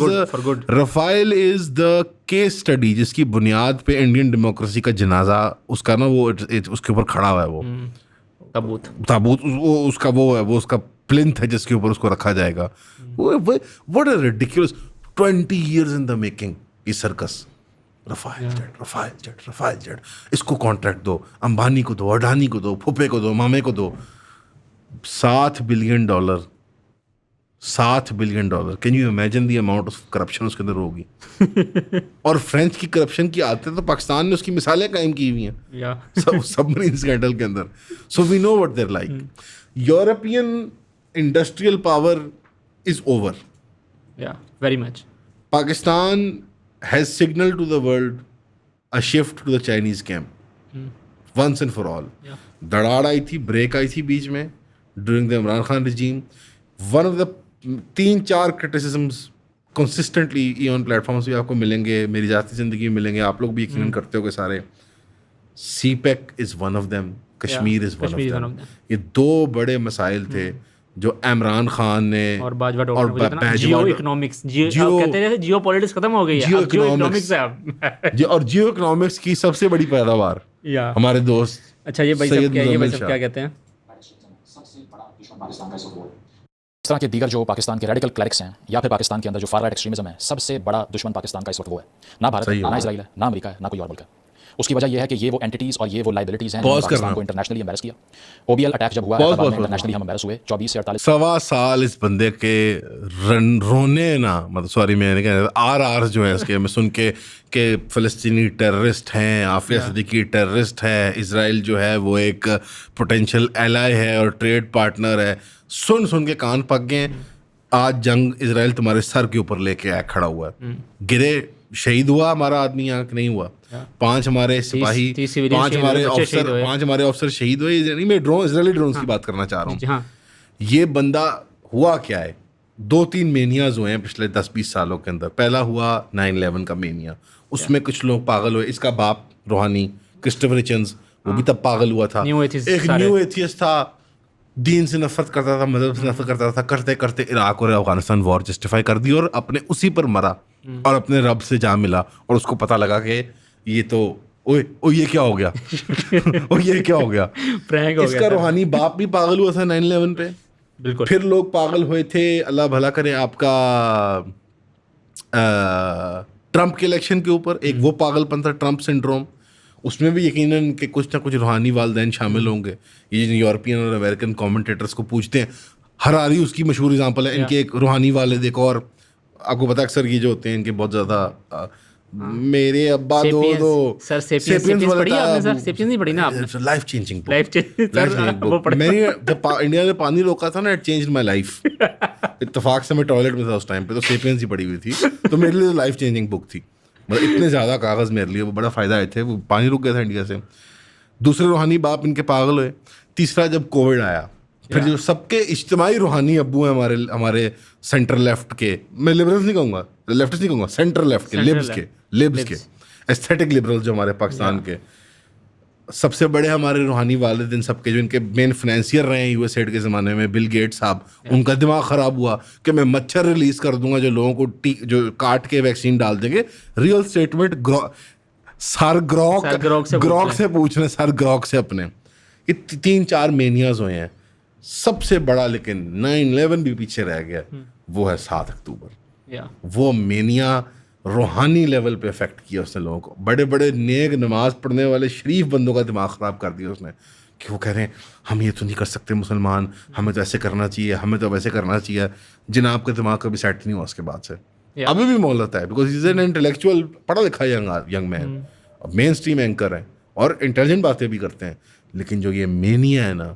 is the case study जिसकी बुनियाद पे इंडियन डेमोक्रेसी का जनाजा, उसका ना वो उसके ऊपर खड़ा हुआ है, वो ताबूत उसका वो है, वो उसका प्लिंथ है जिसके ऊपर उसको रखा जाएगा। What a ridiculous 20 years in the making इस सर्कस। रफाइल जेट, इसको कॉन्ट्रैक्ट दो, अंबानी को दो, अडानी को दो, फुफे को दो, मामे को दो। $7 billion, $7 billion. Can you imagine the amount of corruption उसके अंदर होगी? और फ्रेंच की करप्शन की आदतें तो पाकिस्तान ने उसकी मिसालें कायम की हुई हैं सबमरीन स्कैंडल के अंदर। So we know what they're like. European industrial power is over, very much. Pakistan has signaled to the world a shift to the Chinese camp once and for all. दराड़ आई थी, break आई थी बीच में during the Imran Khan regime. One of the 3-4 criticisms consistently on platforms भी आपको मिलेंगे, मेरी जाती ज़िंदगी में मिलेंगे, आप लोग भी यकीनन करते हो सारे। CPEC is one of them, Kashmir is one of them. ये 2 बड़े मसाइल थे जो इमरान खान ने और बाजवा जियो इकोनॉमिक्स, कहते हैं जियो पॉलिटिक्स खत्म हो गई है, जियो इकोनॉमिक्स है अब। और जियो इकोनॉमिक्स की सबसे बड़ी पैदावार हमारे दोस्त। अच्छा ये भाई साहब क्या कहते हैं? इस तरह के दीगर जो पाकिस्तान के रेडिकल क्लरिक्स हैं या फिर पाकिस्तान के अंदर जो फार राइट एक्सट्रीमिज्म है, सबसे बड़ा दुश्मन पाकिस्तान का इस वक्त वो है। ना भारत है, ना इसराइल है, ना अमेरिका है, ना कोई और मुल्क है। उसकी वजह यह है कि ये वो एंटिटीज़ और ये वो लाइबिलिटीज़ हैं Pause जिन्होंने करना। पाकिस्तान को इंटरनेशनली एम्बेरस किया। OBL अटैक जब हुआ Pause, हैदराबाद में pause, इंटरनेशनली हम एम्बेरस हुए 24 से 48 सवा साल इस बंदे के रोने ना, मतलब सॉरी मैंने कहा आर जो है इसके मैं सुन के कि फ़लस्तीनी टेररिस्ट हैं, आफिया सिद्दीकी टेररिस्ट है, इजराइल जो है वो एक पोटेंशियल एलाई है और ट्रेड पार्टनर है, सुन के कान पक गए। आज जंग इजराइल तुम्हारे सर के ऊपर लेके आया, खड़ा हुआ है, गिरे, शहीद हुआ हमारा आदमी, यहाँ नहीं हुआ, 5 हमारे सिपाही, 5 हमारे ऑफिसर शहीद हुए। नहीं, मैं इजरायली ड्रोन्स की बात करना चाह रहा हूँ। ये बंदा हुआ क्या है, 2-3 मेनियाज हुए हैं पिछले 10-20 सालों के अंदर। पहला हुआ 9/11 का मेनिया, उसमें कुछ लोग पागल हुए। इसका बाप रूहानी क्रिस्टोफर हिचन्स, वो भी तब पागल हुआ था। एक न्यू एथियस्ट था, दीन से नफरत करता था, मजहब से नफरत करता था, करते करते इराक और अफगानिस्तान वॉर जस्टिफाई कर दी और अपने उसी पर मरा और अपने रब से जा मिला और उसको पता लगा कि ये तो ओ ये क्या हो गया ओ ये क्या हो गया, प्रैंक हो गया। इसका रूहानी बाप भी पागल हुआ था 9/11 पे। बिल्कुल। फिर लोग पागल हुए थे, अल्लाह भला करे, आपका ट्रंप के इलेक्शन के ऊपर एक वो पागलपन था, ट्रंप सिंड्रोम। उसमें भी यकीनन कि कुछ ना कुछ रूहानी वालदैन शामिल होंगे। ये यूरोपियन और अमेरिकन कमेंटेटर्स को पूछते हैं, हरारी उसकी मशहूर एग्जांपल है। इनके एक रूहानी वालिद, एक और आपको पता, अक्सर ये जो होते हैं इनके बहुत ज़्यादा मेरे अब्बा दो सर सेपियंस पढ़ी आपने? सर सेपियंस नहीं पढ़ी ना आपने? Life changing book. मैंने जब इंडिया ने पानी रोका था ना, इट चेंज्ड माय लाइफ। इत्तेफाक से मैं टॉयलेट में था उस टाइम पे, तो सेपियंस ही पड़ी हुई थी, तो मेरे लिए लाइफ चेंजिंग बुक थी। मतलब इतने ज़्यादा कागज़ मेरे लिए वो बड़ा फ़ायदा आए थे, वो पानी रुक गया था इंडिया से। दूसरे रूहानी बाप इनके पागल हुए। तीसरा जब कोविड आया, फिर जो सबके इज्तिमाई रूहानी अब्बू हैं हमारे सेंटर लेफ्ट के, मैं लिबरल्स नहीं कहूँगा, लेफ्टिस्ट नहीं कहूँगा, सेंटर लेफ्ट के, लिब्स के एस्थेटिक लिबरल्स जो हमारे पाकिस्तान के सबसे बड़े हमारे रूहानी वालिद, सबके जो इनके मेन फाइनेंसियर रहे हैं यूएसएड के ज़माने में, बिल गेट्स साहब, उनका दिमाग ख़राब हुआ कि मैं मच्छर रिलीज़ कर दूंगा जो लोगों को जो काट के वैक्सीन डाल देंगे। रियल स्टेटमेंट सर ग्रॉक से पूछ रहे, सर ग्रॉक से अपने। ये 3-4 मेनियाज हुए हैं। सबसे बड़ा लेकिन 9/11 भी पीछे रह गया, वो है 7 अक्टूबर। वो मेनिया रूहानी लेवल पे इफेक्ट किया उसने लोगों को। बड़े बड़े नेक नमाज पढ़ने वाले शरीफ बंदों का दिमाग ख़राब कर दिया उसने, कि वो कह रहे हैं हम ये तो नहीं कर सकते मुसलमान, हमें तो ऐसे करना चाहिए, हमें तो वैसे करना चाहिए। जिनाब का दिमाग कभी सेट नहीं हुआ उसके बाद से। अभी भी मोहलत है, बिकॉज इज एन इंटेलेक्चुअल, पढ़ा लिखा young man, main stream anchor है और इंटेलिजेंट बातें भी करते हैं। लेकिन जो ये मेनिया है ना,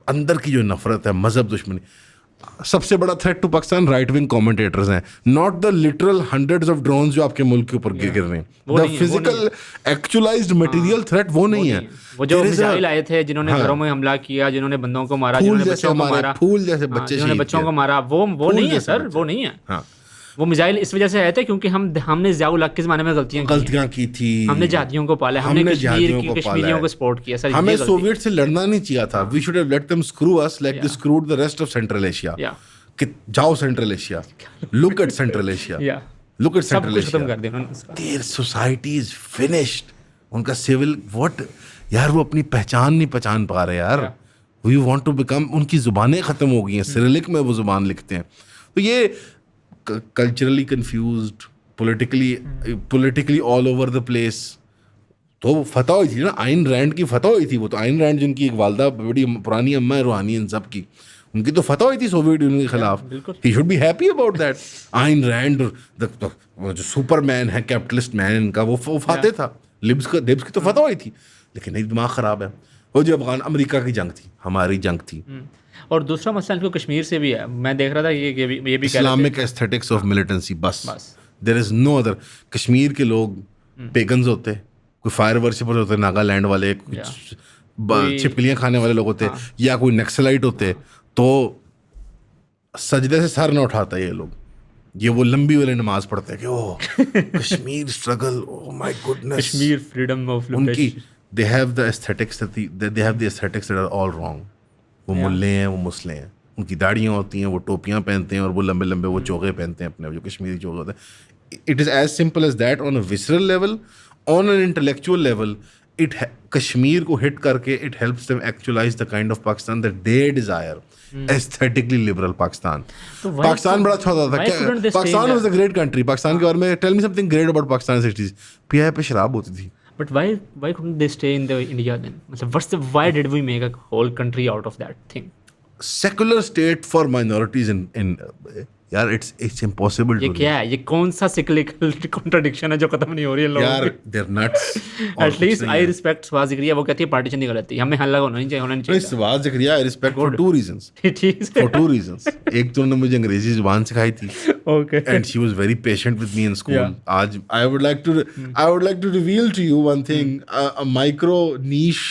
अंदर की जो नफरत है, मजहब दुश्मनी, सबसे बड़ा threat to Pakistan right wing commentators हैं, not the literal hundreds of drones जो आपके मुल्क के ऊपर गिर रहे हैं। The physical actualised material threat वो नहीं है। वो जो मिसाइल आए थे, जिन्होंने घरों में हमला किया, जिन्होंने बंदों को मारा, जिन्होंने बच्चों को मारा, फूल जैसे बच्चे, जिन्होंने बच्चों को मारा, वो नहीं है सर, वो नहीं है। वो मिसाइल इस वजह से आए थे क्योंकि हमने ज़ियाउल हक के ज़माने में गलतियां की थी। हमने जातियों को पाला, हमने कश्मीरियों को सपोर्ट किया। सर हमें सोवियत से लड़ना नहीं चाहिए था। We should have let them screw us like they screwed the rest of Central Asia. कि जाओ Central Asia, look at Central Asia, look at Central Asia, their society is finished. उनका civil what यार, वो अपनी पहचान नहीं पहचान पा रहे यार। वी वांट टू बिकम, उनकी जुबानें ख़त्म हो गई हैं, सिरिलिक में वो जुबान लिखते हैं। तो ये culturally confused, politically all over the place. तो फतह हुई थी ना, आइन रैंड की फतह हुई थी। वो तो आइन रैंड जिनकी एक वालदा बड़ी पुरानी अम्मा है रूहानी, इन सब की, उनकी तो फतह हुई थी सोवियत यूनियन के खिलाफ। He should be happy about that. आइन रैंड जो सुपरमैन है, कैपिटलिस्ट मैन इनका, वो फाते था। लिब्स की तो फतह हुई थी, लेकिन एक दिमाग ख़राब है। वो जो अफगान अमेरिका की जंग थी, हमारी जंग थी। और दूसरा मसला इनको कश्मीर से भी है। मैं देख रहा था ये भी इस्लामिक एस्थेटिक्स ऑफ मिलिटेंसी, बस there is no other. Kashmir के लोग पेगन्स होते, कोई फायर वर्शिपर्स होते, नागालैंड वाले, कुछ छिपकलियाँ खाने वाले लोग होते, या कोई नक्सलाइट होते, तो सजदे से सर न उठाता ये लोग। ये वो लंबी वाली नमाज पढ़ते हैं कि oh Kashmir struggle, oh my goodness, Kashmir freedom of उनकी they have the aesthetics that are all wrong. वो मुल्ले हैं, वो मुस्ले हैं, उनकी दाढ़ियाँ होती हैं, वो टोपियाँ पहनते हैं और वो लंबे लंबे वो चोगे पहनते हैं अपने, जो कश्मीरी चोगे होते हैं। It is as simple as that on a visceral level, on an intellectual level. Kashmir को हिट करके it helps them actualize the kind of Pakistan that they desire, aesthetically liberal Pakistan. Pakistan बड़ा अच्छा होता था। Pakistan was a great country. Pakistan के बारे में tell me something great about Pakistan 60s। PI पे शराब होती थी। But why couldn't they stay in the India then? मतलब why did we make a whole country out of that thing? Secular state for minorities in यार it's impossible ये to क्या है? ये कौन सा cyclical contradiction है जो खत्म नहीं हो रही है लोगों यार की? they're nuts और At least कुछ I नहीं है। respect Swaz Zikriya, वो कहती है पार्टीशन नहीं गलत थी, हमें हल्ला होना नहीं नहीं चाहिए। सवाल Zakaria I respect for two reasons ठीक for है, two reasons एक तो उन्होंने मुझे अंग्रेजी ज़ुबान सिखाई थी okay. and she was very patient with me in school. Yeah. आज I would like to reveal to you one thing. A micro niche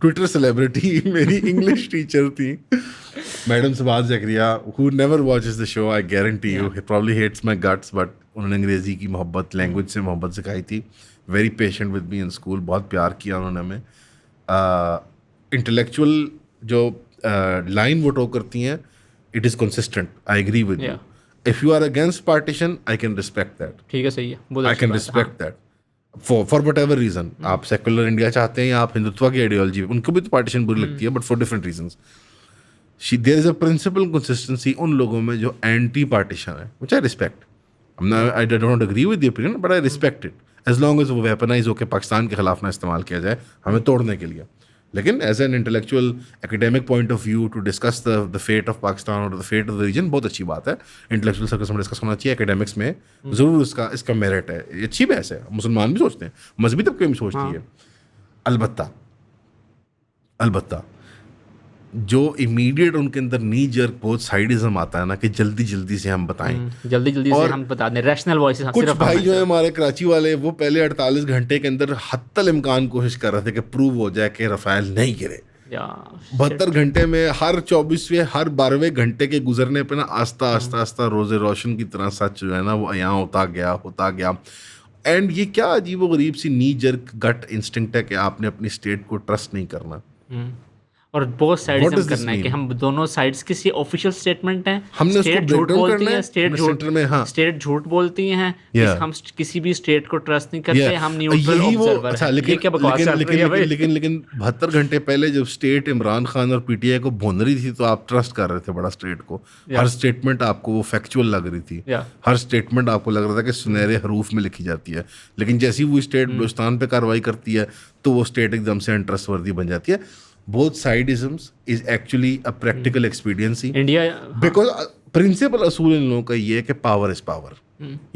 Twitter celebrity मेरी English teacher थी, Madam Sabaz Zakaria, who never watches the show. I guarantee you, he probably hates my guts, but उन्होंने अंग्रेजी की मोहब्बत, language से मोहब्बत सिखाई थी. Very patient with me in school. बहुत प्यार किया उन्होंने हमें. Intellectual जो line वो टो करती हैं, it is consistent. I agree with you. Yeah. If you are against partition, I can respect that. ठीक है, सही है, बहुत I अच्छी can बात है, respect that. For whatever reason, आप सेकुलर इंडिया चाहते हैं या आप हिंदुत्व की आइडियोलॉजी, उनको भी तो पार्टीशन बुरी लगती है, but for different reasons. There is a principle consistency उन लोगों में जो एंटी पार्टीशन है, which I respect. I don't agree with the opinion, but I respect it as long as वो वेपनाइज होकर पाकिस्तान के खिलाफ ना इस्तेमाल किया जाए हमें तोड़ने के लिए. लेकिन as an intellectual academic point of view to discuss the fate of Pakistan और the fate of the region बहुत अच्छी बात है. इंटेलेक्चुअल सर्कल्स में डिस्कस होना चाहिए, एकेडमिक्स में ज़रूर इसका मेरिट है. ये अच्छी बहस है, मुसलमान भी सोचते हैं, मजहबी तबके भी सोचती है. अलबत्ता जो इमीडिएट उनके अंदर नी जर्क बहुत साइडिज्म आता है ना कि जल्दी से हम बताएं. जल्दी से और हम बता दें, रैशनल वॉइसेस कुछ भाई जो है हमारे कराची वाले, वो पहले 48 घंटे के अंदर हत्तल इम्कान कोशिश कर रहे थे कि प्रूव हो जाए कि रफ़ाइल नहीं गिरे. 72 घंटे में हर 24वें हर 12वें घंटे के गुजरने पे ना आस्ता रोज़े रोशन की तरह सच जो है ना वो यहाँ होता गया. एंड ये क्या अजीब व गरीब सी नी जर्क गट इंस्टिंक्ट है कि आपने अपनी स्टेट को ट्रस्ट नहीं करना. और बहुत साइडिज्म करना है कि हम दोनों साइड्स किसी ऑफिशियल स्टेटमेंट हैं, हमने स्टेट उसको झूठ break down बोलती करना है, है, स्टेट झूठ बोलती हैं, Yeah. हम किसी भी स्टेट को ट्रस्ट नहीं करते, हम न्यूट्रल यही वो ऑब्जर्वर अच्छा. हैं. ये क्या बकवास चल रही है भाई? लेकिन 72 घंटे पहले जब स्टेट इमरान खान और पीटीआई को भून रही थी तो आप ट्रस्ट कर रहे थे बड़ा स्टेट को. हर स्टेटमेंट आपको वो फैक्चुअल लग रही थी. Yeah. हर स्टेटमेंट आपको लग रहा था कि सुनहरे हरूफ में लिखी जाती है. लेकिन जैसी वो स्टेट बलूचिस्तान पे कार्रवाई करती है तो वो स्टेट एकदम से अनट्रस्टवर्दी बन जाती है. Both sideisms is actually a practical expediency. India Because principle असूल इन लोगों का ये है कि पावर इज पावर.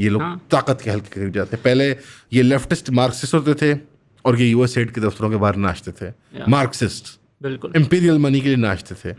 ये लोग ताकत के हल्के करीब जाते हैं. पहले ये लेफ्टिस्ट मार्क्सिस्ट होते थे और ये यूएस एड के दफ्तरों के बाहर नाचते थे. मार्क्सिस्ट बिल्कुल इंपीरियल मनी के लिए नाचते थे.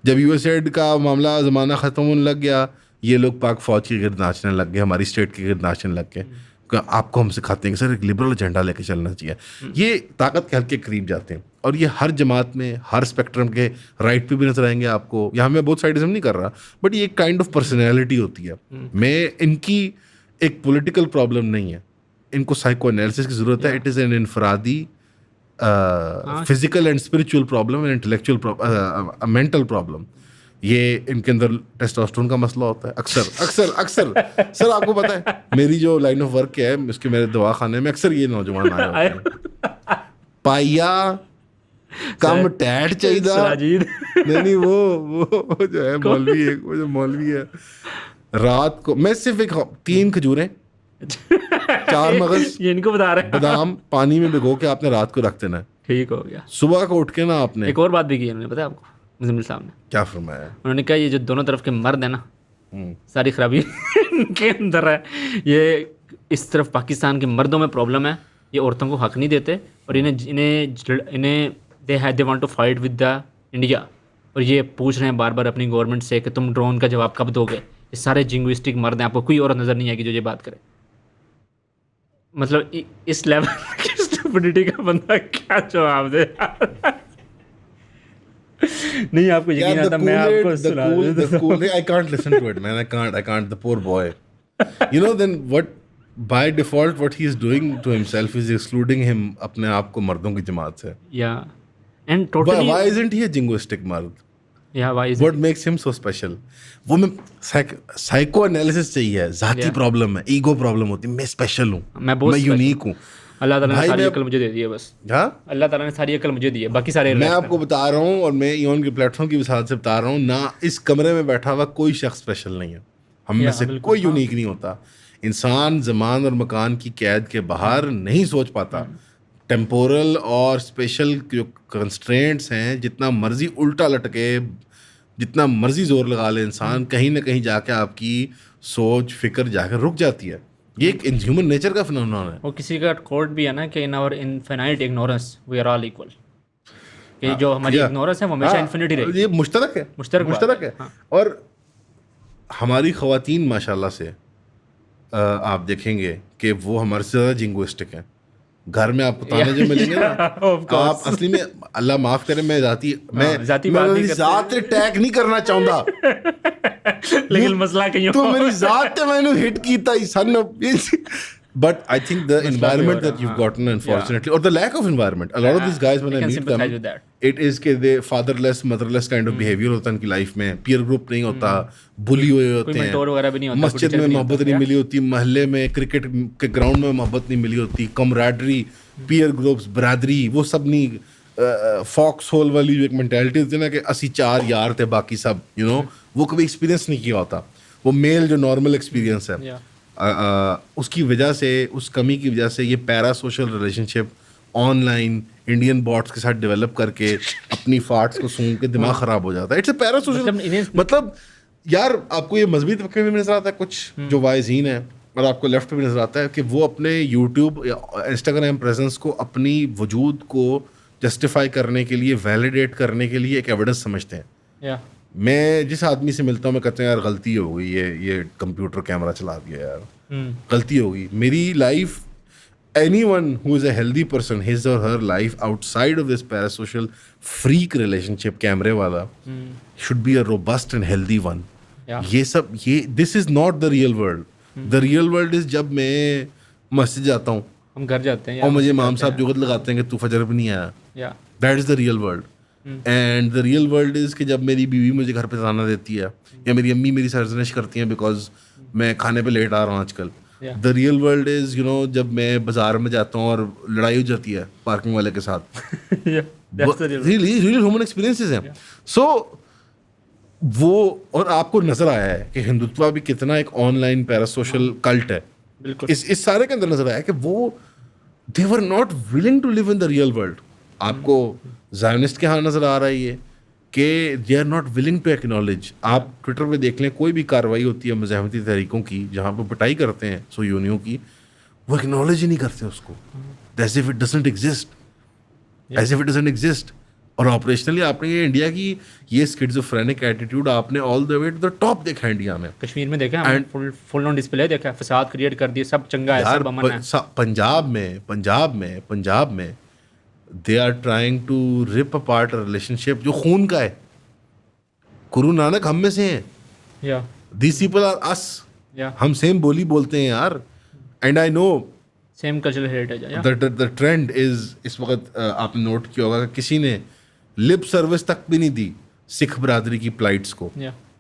जब यूएस एड का मामला ज़माना ख़त्म होने लग गया, ये लोग पाक फौज के गिर्द नाचने लग गए, हमारी स्टेट के गिर्द नाचने लग गए. आपको हम सिखाते हैं कि सर एक लिबरल एजेंडा लेके चलना चाहिए. ये ताकत के हल्के करीब जाते हैं और ये हर जमात में हर स्पेक्ट्रम के राइट पे भी नजर आएंगे आपको. यहाँ मैं बहुत साइडिज्म नहीं कर रहा, बट ये एक काइंड ऑफ पर्सनैलिटी होती है. मैं इनकी एक पॉलिटिकल प्रॉब्लम नहीं है, इनको साइको एनालिसिस की ज़रूरत है. इट इज़ एन इनफरादी physical and spiritual problem and intellectual mental problem. ये इनके अंदर टेस्टोस्टेरोन का मसला होता है अक्सर. सर आपको पता है मेरी जो लाइन ऑफ वर्क है उसके मेरे दवाखाने में अक्सर ये नौजवान आए होते हैं. पाया कम टैट चाहिए. नहीं वो जो है मौलवी है, वो जो मौलवी है, रात को मैं सिर्फ 3 खजूरें 4 मगज ये इनको बता रहे हैं, बादाम पानी में भिगो के आपने रात को रख देना है. ठीक हो गया. सुबह को उठ के ना आपने एक और बात भी की उन्होंने, पता है आपको, मुज़म्मिल साहब ने क्या फरमाया? उन्होंने कहा ये जो दोनों तरफ के मर्द है ना, सारी खराबी इनके अंदर है. ये इस तरफ पाकिस्तान के मर्दों में प्रॉब्लम है, ये औरतों को हक नहीं देते और इन्हें they want to fight with the India. और ये पूछ रहे हैं बार बार अपनी गवर्नमेंट से कि तुम ड्रोन का जवाब कब दोगे. ये सारे जिंग्विस्टिक मर्द हैं, आपको कोई और नज़र नहीं आएगी जो ये बात करे. मतलब इस लेवल की स्टुपिडिटी का बंदा क्या जवाब दे. नहीं आपको यकीन आता, मैं आपको सुना देता हूं. I can't listen to it, man. I can't. The poor boy. You know, then what? By default, what he is doing to himself is excluding him अपने आप को मर्दों की जमात से. Yeah, and totally. Why isn't he a jingoistic मर्द? Yeah, why is What makes him so special? वो में psycho analysis चाहिए. जाती प्रॉब्लम है, ईगो प्रॉब्लम होती है. मैं स्पेशल हूँ, मैं यूनिक हूँ. अल्लाह ताला ने सारी अकल मुझे दे दी है बस. हाँ, अल्लाह ताला ने सारी अकल मुझे दी है, बाकी सारे मैं आपको बता रहा हूँ और मैं ईओन के प्लेटफॉर्म की वसात से बता रहा हूँ ना, इस कमरे में बैठा हुआ कोई शख्स स्पेशल नहीं है. हम में से कोई यूनिक नहीं होता. इंसान ज़मान और मकान की कैद के बाहर नहीं सोच पाता टेम्पोरल और स्पेशल जो कंस्ट्रेंट्स हैं, जितना मर्जी उल्टा लटके, जितना मर्जी जोर लगा ले इंसान, कहीं ना कहीं जाके आपकी सोच फिक्र जाकर रुक जाती है। ये एक ह्यूमन नेचर का फिनोमेनन है। वो किसी का कोट भी है ना कि in our infinite ignorance we are all equal, कि जो हमारी या- इग्नोरेंस है वो हमेशा हाँ, इन्फिनिटी रहेगी। ये मुश्तरक है, मुश्तरक मुश्तरक है। हाँ। और हमारी ख़वातीन माशाल्लाह से आप देखेंगे कि वो हमारे से ज़्यादा जिंगोइस्टिक हैं। घर में आपको ताने जो मिलेंगे ना, Of course. आप असली में, अल्लाह माफ़ करे, मैं ज़ाती ज़ाती बात नहीं करते। ज़ात टैग नहीं करना चाहता लेकिन मसला कहीं तो और मेरी ज़ात ते मैंने हिट कीता ही सन but I think the environment that you've gotten, unfortunately, or the lack of environment, a lot of these guys when I can meet sympathize them, with that. it is कि they fatherless motherless kind of behavior होता है उनकी life में, peer group नहीं होता, bully हुए होते हैं, mentor वगैरह भी नहीं होता, मस्जिद में मोहब्बत नहीं मिली होती, महल्ले में क्रिकेट के ग्राउंड में मोहब्बत नहीं मिली होती, कमराडरी, peer groups, बरादरी, वो सब नहीं, फॉक्स होल वाली जो एक मेंटालिटी होती है ना कि असी चार यार थे बाकी सब, वो कभी एक्सपीरियंस नहीं किया होता, वो मेल जो नॉर्मल एक्सपीरियंस है। उसकी वजह से, उस कमी की वजह से ये para social relationship online Indian bots के साथ डेवलप करके अपनी फार्ट्स को सूंघ के दिमाग खराब हो जाता है। इट्स अ पैरा सोशल, मतलब यार आपको ये मजहबी तबके में भी नजर आता है कुछ जो वाइजीन है, और आपको लेफ्ट में भी नजर आता है कि वो अपने यूट्यूब या इंस्टाग्राम प्रेजेंस को अपनी वजूद को जस्टिफाई करने के लिए, वैलिडेट करने के लिए एक एविडेंस समझते हैं। मैं जिस आदमी से मिलता हूँ मैं कहता हूँ यार गलती हो गई, ये कंप्यूटर कैमरा चला दिया यार, गलती हो गई। मेरी life, anyone who is a healthy person, his or her life outside of this parasocial freak relationship कैमरे वाला should be a robust and healthy one. ये सब, ये this is not the real world. The real world is जब मैं मस्जिद जाता हूँ, हम घर जाते हैं और मुझे इमाम साहब जुगत लगाते हैं कि तू फजर भी नहीं आया। That is the real world. And the real world is कि जब मेरी बीवी मुझे घर पे ताना देती है, या मेरी अम्मी मेरी सरजनिश करती हैं बिकॉज मैं खाने पे लेट आ रहा हूँ आजकल। द रियल वर्ल्ड इज़ जब मैं बाजार में जाता हूँ और लड़ाई हो जाती है पार्किंग वाले के साथ। रियली ह्यूमन एक्सपीरियंसेस हैं। सो वो, और आपको नज़र आया है कि हिंदुत्व भी कितना एक ऑनलाइन पैरासोशल कल्ट है। इस सारे के अंदर नज़र आया कि वो they were not willing to live in the real world. आपको ज़ायनिस्ट के यहाँ नज़र आ रहा है ये कि they are not willing to acknowledge. आप ट्विटर पे देख लें, कोई भी कार्रवाई होती है मज़ाहमती तहरीकों की जहाँ पर पिटाई करते हैं सुयूनियों की, वो एक्नॉलेज ही नहीं करते उसको, as if it doesn't exist, as if it doesn't exist. और ऑपरेशनली आपने ये इंडिया की ये स्किज़ोफ्रेनिक एटीट्यूड आपने all the way to the top देखा है इंडिया में। कश्मीर में देखा हमने, फुल ऑन डिस्प्ले देखा, फसाद क्रिएट कर दिए, सब चंगा है, सब अमन है। पंजाब में they are trying to rip apart a relationship जो खून का है। गुरु नानक हम में से हैं, these people are us, हम सेम बोली बोलते हैं यार। and I know same cultural heritage. the trend is, इस वक्त आपने नोट किया होगा कि किसी ने लिप सर्विस तक भी नहीं दी सिख बरादरी की प्लाइट्स को।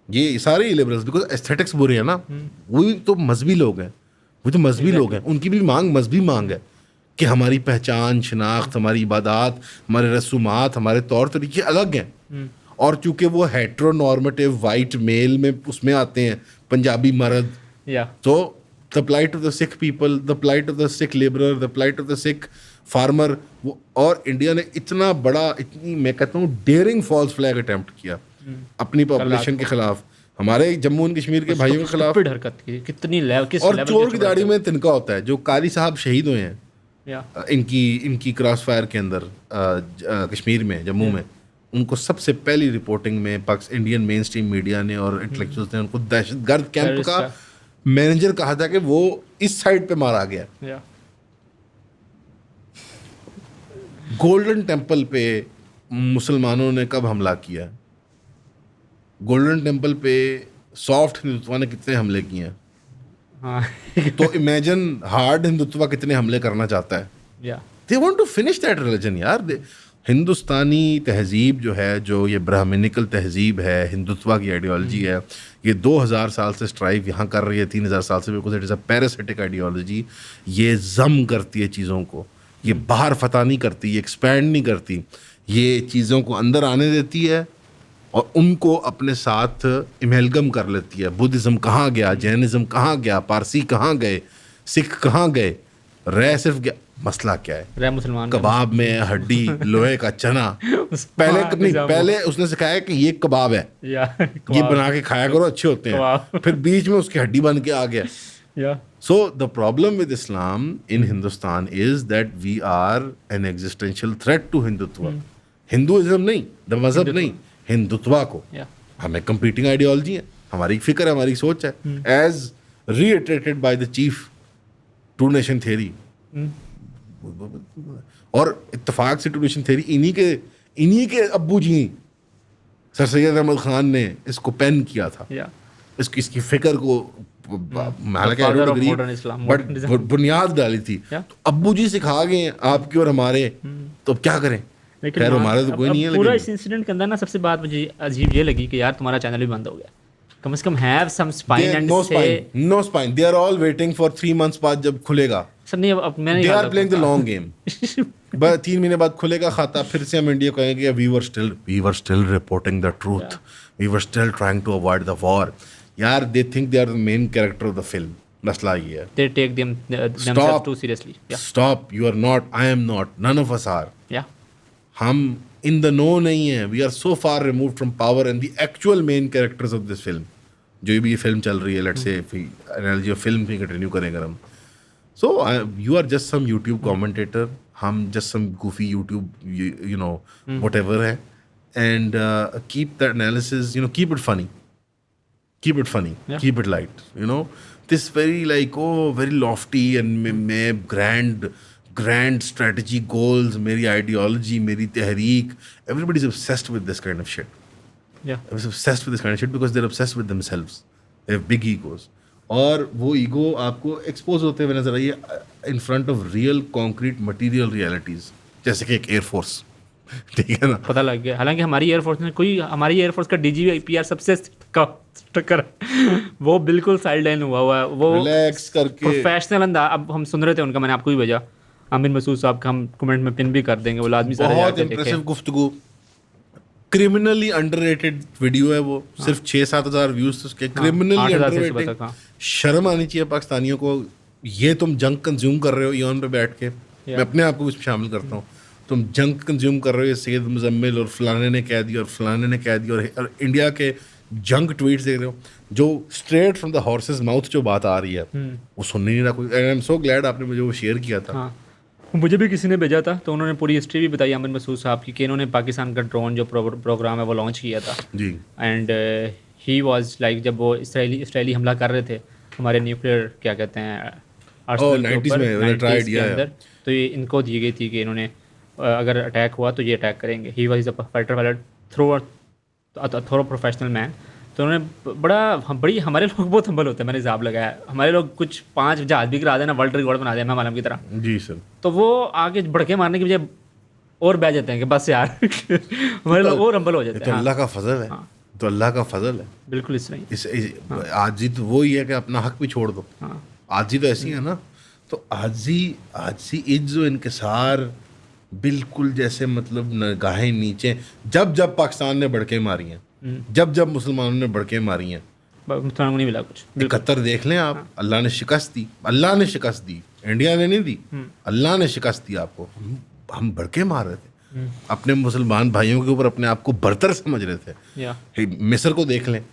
ये सारे ही लिबरल्स, बिकॉज एस्थेटिक्स बुरे हैं ना, वो भी तो मजहबी लोग हैं, वो तो मजहबी लोग हैं, उनकी भी मांग मजहबी मांग है कि हमारी पहचान, शनाख्त, हमारी इबादत, हमारे रसूमात, हमारे तौर तरीके अलग हैं। और चूंकि वो हेट्रोनॉर्मेटिव वाइट मेल में उसमें आते हैं, पंजाबी मर्द, तो the plight of the Sikh people, the plight of the Sikh labourer, the plight of the Sikh farmer. वो, और इंडिया ने इतना बड़ा, इतनी, मैं कहता हूँ डेयरिंग फॉल्स फ्लैग अटेम्प्ट किया अपनी पॉपुलेशन के खिलाफ, हमारे जम्मू एंड कश्मीर के भाइयों के खिलाफ हरकत की। कितनी लेवल, और चोर की दाढ़ी में तिनका होता है। जो कारी साहब शहीद हुए हैं इनकी क्रॉस फायर के अंदर कश्मीर में, जम्मू में, उनको सबसे पहली रिपोर्टिंग में इंडियन मेन स्ट्रीम मीडिया ने और इंटेलेक्चुअल्स ने उनको दहशतगर्द कैंप का मैनेजर कहा था कि वो इस साइड पे मारा गया। गोल्डन टेम्पल पे मुसलमानों ने कब हमला किया? गोल्डन टेम्पल पे सॉफ्ट हिंदुत्व ने कितने हमले किए हैं? तो इमेजिन हार्ड हिंदुत्व कितने हमले करना चाहता है। They want to finish that religion यार। हिंदुस्तानी तहजीब जो है, जो ये ब्राह्मणिकल तहजीब है, हिंदुत्व की आइडियोलॉजी है, ये 2000 साल से स्ट्राइव यहाँ कर रही है, 3000 साल से, because it is a parasitic ideology. ये जम करती है चीज़ों को, ये बाहर फतह नहीं करती, ये एक्सपैंड नहीं करती, ये चीज़ों को अंदर आने देती है और उनको अपने साथ इमेलगम कर लेती है। बुद्धिज़्म कहाँ गया, जैनिज़्म कहाँ गया, पारसी कहाँ गए, सिख कहाँ गए, रह सिर्फ गया। मसला क्या है, रह मुसलमान कबाब में हड्डी, लोहे का चना, पहले उसने सिखाया कि ये कबाब है, ये बना के खाया करो, अच्छे होते हैं, फिर बीच में उसकी हड्डी बन के आ गया। So the problem with Islam in Hindustan is that we are an existential threat to Hindutva. Hinduism नहीं, द मजहब नहीं, हिंदुत्वा को हमें कंपीटिंग आइडियोलॉजी है, हमारी फिक्र है, हमारी सोच है, as reiterated by the chief two nation theory. और इत्तेफाक से टू नेशन थ्योरी इन्हीं के अब्बू जी सर सैयद अहमद खान ने इसको पेन किया था, इसकी फिक्र को बट बुनियाद डाली थी। तो अब्बू जी सिखा गए आपके और हमारे, तो अब क्या करें, खैर हमारा तो कोई नहीं है। पूरा इस इंसिडेंट के अंदर ना सबसे बात मुझे अजीब ये लगी कि यार तुम्हारा चैनल भी बंद हो गया, कम से कम have some spine and say no spine, they are all waiting for 3 months बाद जब खुलेगा। सर नहीं, अब मैंने they are playing the long game. बस 3 महीने बाद खुलेगा खाता, फिर से हम इंडिया कहेंगे we were still reporting the truth, we were still trying to avoid the war. यार they think they are the main character of the film, मसला ये है। They take themselves too seriously. Stop, you are not, I am not, none of us are. Yeah. हम in the know नहीं है, we are so far removed from power and the actual main characters of this film. जो भी ये film चल रही है, let's say analogy of film भी कंटिन्यू करें अगर हम, so you are just some YouTube commentator, हम just some goofy YouTube you know whatever है, and keep the analysis, you know, keep it funny, keep it funny, keep it light, you know, this very like very lofty and मैं grand strategy goals, मेरी ideology, मेरी तहरीक, everybody's obsessed with this kind of shit. Yeah. I was obsessed with this kind of shit because they're obsessed with themselves. They have big egos. और वो ego आपको expose होते हुए नजर आइए in front of real concrete material realities, जैसे कि एक एयरफोर्स, ठीक है ना, पता लग गया। हालांकि हमारी एयरफोर्स में कोई, हमारी एयरफोर्स का DGPR सबसे टक्कर वो बिल्कुल साइड लाइन हुआ है, वो रिलैक्स करके प्रोफेशनल अंदाज। अब हम सुन रहे थे उनका, मैंने आपको भी भेजा, आमिर मसूद साहब का, हम कमेंट में पिन भी कर देंगे, वो लाजमी सारे बहुत इंप्रेसिव गुफ्तगू, क्रिमिनली अंडररेटेड वीडियो है वो, सिर्फ 6-7 हज़ार व्यूज उसके, क्रिमिनली अंडररेटेड। शर्म आनी चाहिए पाकिस्तानियों को, ये तुम जंग कंज्यूम कर रहे हो ईरान पे बैठ के, मैं अपने आप को इसमें शामिल करता हूँ, तुम जंग कंज्यूम कर रहे हो, ये सैयद मुजम्मिल और फलाने ने कह दिया और फलाने ने कह दिया, और इंडिया के जंग ट्वीट्स देख रहे हो, जो straight from the horses mouth जो बात आ रही है वो सुन नहीं रहा कोई। आई एम सो ग्लैड आपने मुझे वो शेयर किया था। मुझे भी किसी ने भेजा था, तो उन्होंने पूरी हिस्ट्री भी बताई आमिर मसूद साहब की, कि इन्होंने पाकिस्तान का ड्रोन जो प्रोग्राम है वो लॉन्च किया था जी, एंड ही वाज लाइक, जब वो इसराइली हमला कर रहे थे हमारे न्यूक्लियर क्या कहते हैं आर्सेनल के ऊपर 90s के अंदर, तो ये इनको दी गई थी कि इन्होंने अगर अटैक हुआ तो ये अटैक करेंगे। He was a fighter pilot thorough professional man. तो उन्होंने बड़ी हमारे लोग बहुत हम्बल होते हैं, मैंने हिसाब लगाया, हमारे लोग कुछ 5 जहाज भी गिरा देना, वर्ल्ड रिकॉर्ड बना दिया मालूम की तरह जी सर, तो वो आगे भड़के मारने की बजाय और बह जाते हैं कि बस यार हमारे लोग और हम्बल हो जाते हैं। तो अल्लाह का फजल है, तो अल्लाह का फजल है, बिल्कुल इस तरह। आजी तो वही है कि अपना हक भी छोड़ दो, आजी तो ऐसी है ना, तो आजी इज्ज व इनकिसार बिल्कुल जैसे मतलब गाहें नीचे, जब पाकिस्तान ने भड़के मारी हैं, जब मुसलमानों ने भड़के मारी हैं, मुसलमानों को नहीं मिला कुछ। 71 देख लें आप, अल्लाह ने शिकस्त दी, इंडिया ने नहीं दी, अल्लाह ने शिकस्त दी आपको। हम भड़के मार रहे थे, अपने मुसलमान भाइयों के ऊपर अपने आप को बरतर समझ रहे थे। मिस्र को देख लें,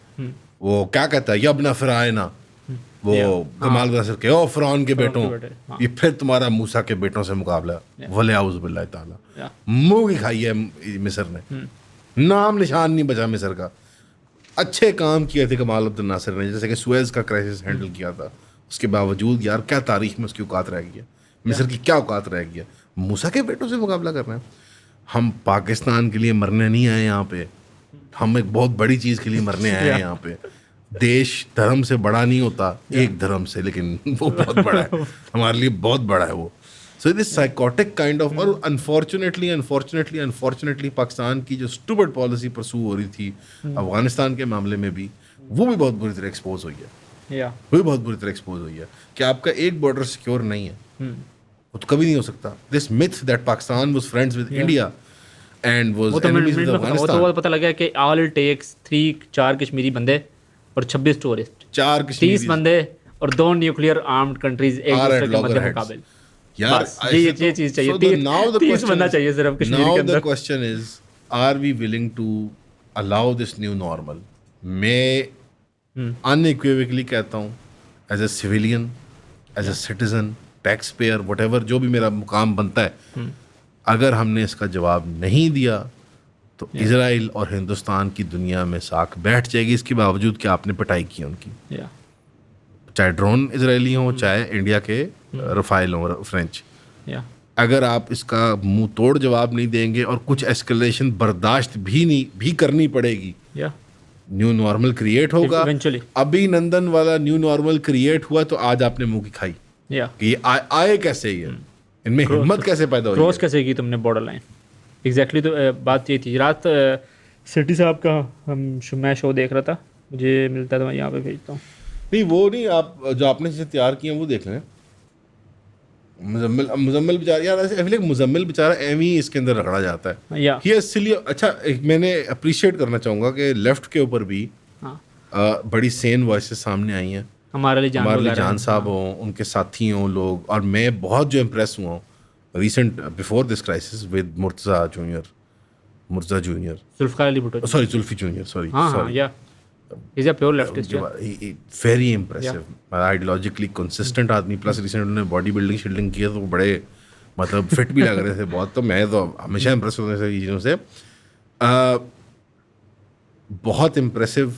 वो क्या कहता है, यब्ना फिरायना, वो कमाल नासिर के ओ फिरौन के बेटों, ये फिर तुम्हारा मूसा के बेटों से मुकाबला, वले आउज़ बिल्लाह ताला, मुंह की खाई है मिस्र ने, नाम निशान नहीं बचा मिस्र का। अच्छे काम किए थे कमाल अब्दुल नासिर ने, जैसे कि सुएज का क्राइसिस हैंडल किया था, उसके बावजूद यार क्या तारीख में उसकी औकात रह गई है, मिस्र की क्या औकात रह गई है, मूसा के बेटों से मुकाबला कर रहे हैं। हम पाकिस्तान के लिए मरने नहीं आए यहाँ पे, हम एक बहुत बड़ी चीज़ के लिए मरने आए हैं यहाँ पे। देश धर्म से बड़ा नहीं होता, एक धर्म से, लेकिन वो बहुत बड़ा है हमारे लिए, बहुत बड़ा है वो। So this psychotic kind of, और अनफॉर्चुनेटली पाकिस्तान की जो स्टूपिड पॉलिसी परसू हो रही थी अफगानिस्तान के मामले में भी, वो भी बहुत बुरी तरह एक्सपोज हुई है, वो भी बहुत बुरी तरह एक्सपोज हुई है कि आपका एक बॉर्डर सिक्योर नहीं है, वो तो कभी नहीं हो सकता। This myth that Pakistan was friends with India and was enemies with Afghanistan, वो तो पता लगा कि ऑल इट टेक्स 4 कश्मीरी बंदे और 26 टूरिस्ट, 4 कश्मीरी 30 बंदे और 2 न्यूक्लियर आर्म्ड कंट्रीज एक दूसरे के मध्य मुकाबले। यार बस ये चीज़ चाहिए। so now the 30 question बनना is- चाहिए सिर्फ कश्मीर now के the अंदर। question is, are we willing to allow this new normal? मैं unequivocally कहता हूँ, as a civilian, as a citizen, taxpayer, whatever, जो भी मेरा मुकाम बनता है, अगर हमने इसका जवाब नहीं दिया तो इजराइल और हिंदुस्तान की दुनिया में साख बैठ जाएगी, इसके बावजूद कि आपने पिटाई की उनकी, या चाहे ड्रोन इजरायली हों चाहे इंडिया के रफाइल हों फ्रेंच। या अगर आप इसका मुंह तोड़ जवाब नहीं देंगे और कुछ एस्केलेशन बर्दाश्त भी करनी पड़ेगी, या न्यू नॉर्मल क्रिएट होगा। Eventually. अभी नंदन वाला न्यू नॉर्मल क्रिएट हुआ तो आज आपने मुंह की खाई या कि ये आए कैसे, ये इनमें हिम्मत कैसे पैदा हुई क्रॉस है? कैसे की तुमने बॉर्डर लाइन? एग्जैक्टली तो बात ये थी। रात सिटी साहब का मैं शो देख रहा था, मुझे मिलता है तो मैं यहाँ पे भेजता हूँ। नहीं वो नहीं, आप जो आपने चीज़ें तैयार की हैं वो देख लें। मुजम्मिल बेचारा, यार ऐसे आई फील मुजम्मिल बेचारा एम ही इसके अंदर रगड़ा जाता है। या ये इसलिए अच्छा मैंने अप्रिशिएट करना चाहूँगा कि लेफ्ट के ऊपर भी हाँ, बड़ी सेन वॉइसेस सामने आई हैं। हमारे लिए जान हमारे लिए वगैरह। जान साहब हों, उनके साथी हों लोग, और मैं बहुत जो इम्प्रेस हुआ हूँ recent before this crisis with Murtaza junior Zulfikar Ali Bhutto. Sorry Zulfi junior sorry हाँ हाँ, yeah is a pure leftist. Very impressive, ideologically consistent आदमी, प्लस रिसेंट उन्होंने बॉडी बिल्डिंग शील्डिंग किया तो वो बड़े मतलब फिट भी लग रहे थे बहुत। तो मैं तो हमेशा इम्प्रेस होने से चीज़ों से बहुत इम्प्रेसिव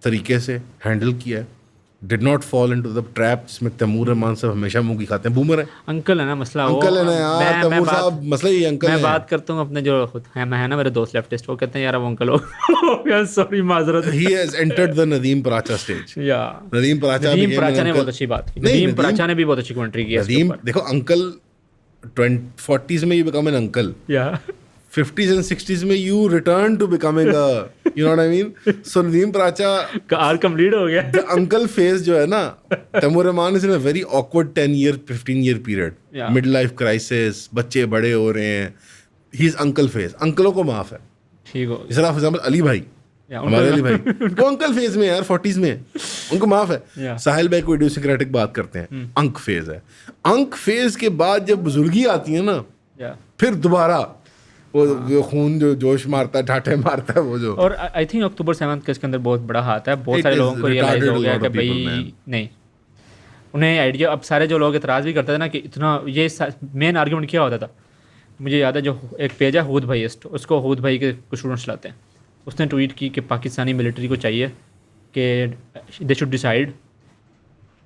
तरीके से हैंडल किया है। Did not fall into the trap जिसमें तैमूर रहमान साहब हमेशा मुंह की खाते हैं। बूमर है, अंकल है ना मसला, वो अंकल है ना यार, मैं तैमूर बात- साहब मसला ही अंकल मैं है। बात करता हूँ अपने जो खुद है, मैं है ना मेरे दोस्त लेफ्टिस्ट, वो कहते हैं यार अब अंकल हो सॉरी माजरत। He has entered the Nadeem Paracha stage. या नदीम पराचा नदीम became an पराचा ने uncle. बहुत अच्छी बात की। नहीं, नदीम नदीम- पराचा ने भी बहुत अच्छी कमेंट्री की है इसके नदीम ऊपर। देखो अंकल 40s में you become an uncle, या 50s and 60s में you return to becoming a, you know what I mean? So Nadeem Paracha car complete हो गया। the uncle phase जो है ना, Taimur Rahman is in a very awkward 15 year period. Yeah. Midlife crisis, बच्चे बड़े हो रहे हैं, he is uncle phase. अंकलों को माफ है। ठीक हो इस तरह फॉर एग्जाम्पल अली भाई, या हमारे अली भाई वो अंकल फेज में यार 40s में, उनको माफ है। Yeah. साहिल भाई को इडियोसिंक्रेटिक बात करते हैं, अंक फेज है। अंक फेज के बाद जब बुजुर्गी आती है ना, या फिर दोबारा वो खून जो जोश मारता है, ठाठे मारता है वो जो। और आई थिंक अक्टूबर 7 का इसके अंदर बहुत बड़ा हाथ है। बहुत It सारे is लोगों को रियलाइज retarded हो a गया lot कि of people, भाई man. नहीं, उन्हें आइडिया, अब सारे जो लोग इतराज़ भी करते थे ना कि इतना ये मेन आर्गूमेंट क्या होता था, मुझे याद है जो एक पेज है हूद भाईस्ट, उसको हूद भाई के कुछ स्टूडेंट्स चलाते हैं, उसने ट्वीट की कि पाकिस्तानी मिलिट्री को चाहिए कि they should decide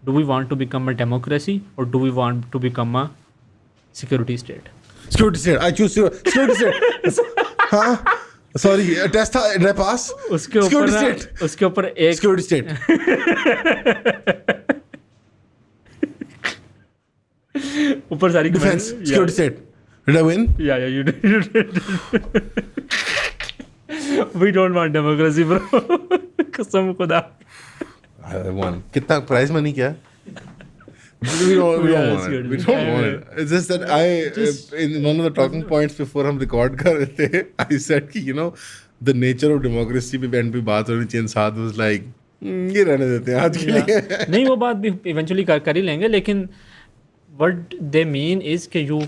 do we want to become a democracy और do we want to become a security state. Security state, I choose security state. हाँ सॉरी, टेस्ट था, did I pass? उसके ऊपर Security ना- state. उसके ऊपर एक security state. ऊपर सारी defence, security state. Did I win? Yeah, you did. We don't want democracy, bro. कसम खुदा। I won. कितना प्राइज मनी क्या है? We don't Yeah, want it's it. good. We don't want it. It's just that in one of the talking points before हम record कर रहे थे, I said कि you know the nature of democracy पे and पे बात होनी चाहिए, साथ was like ये रहने देते हैं आज के लिए। नहीं वो बात भी इवेंचुअली कर ही लेंगे, लेकिन what they mean is कि you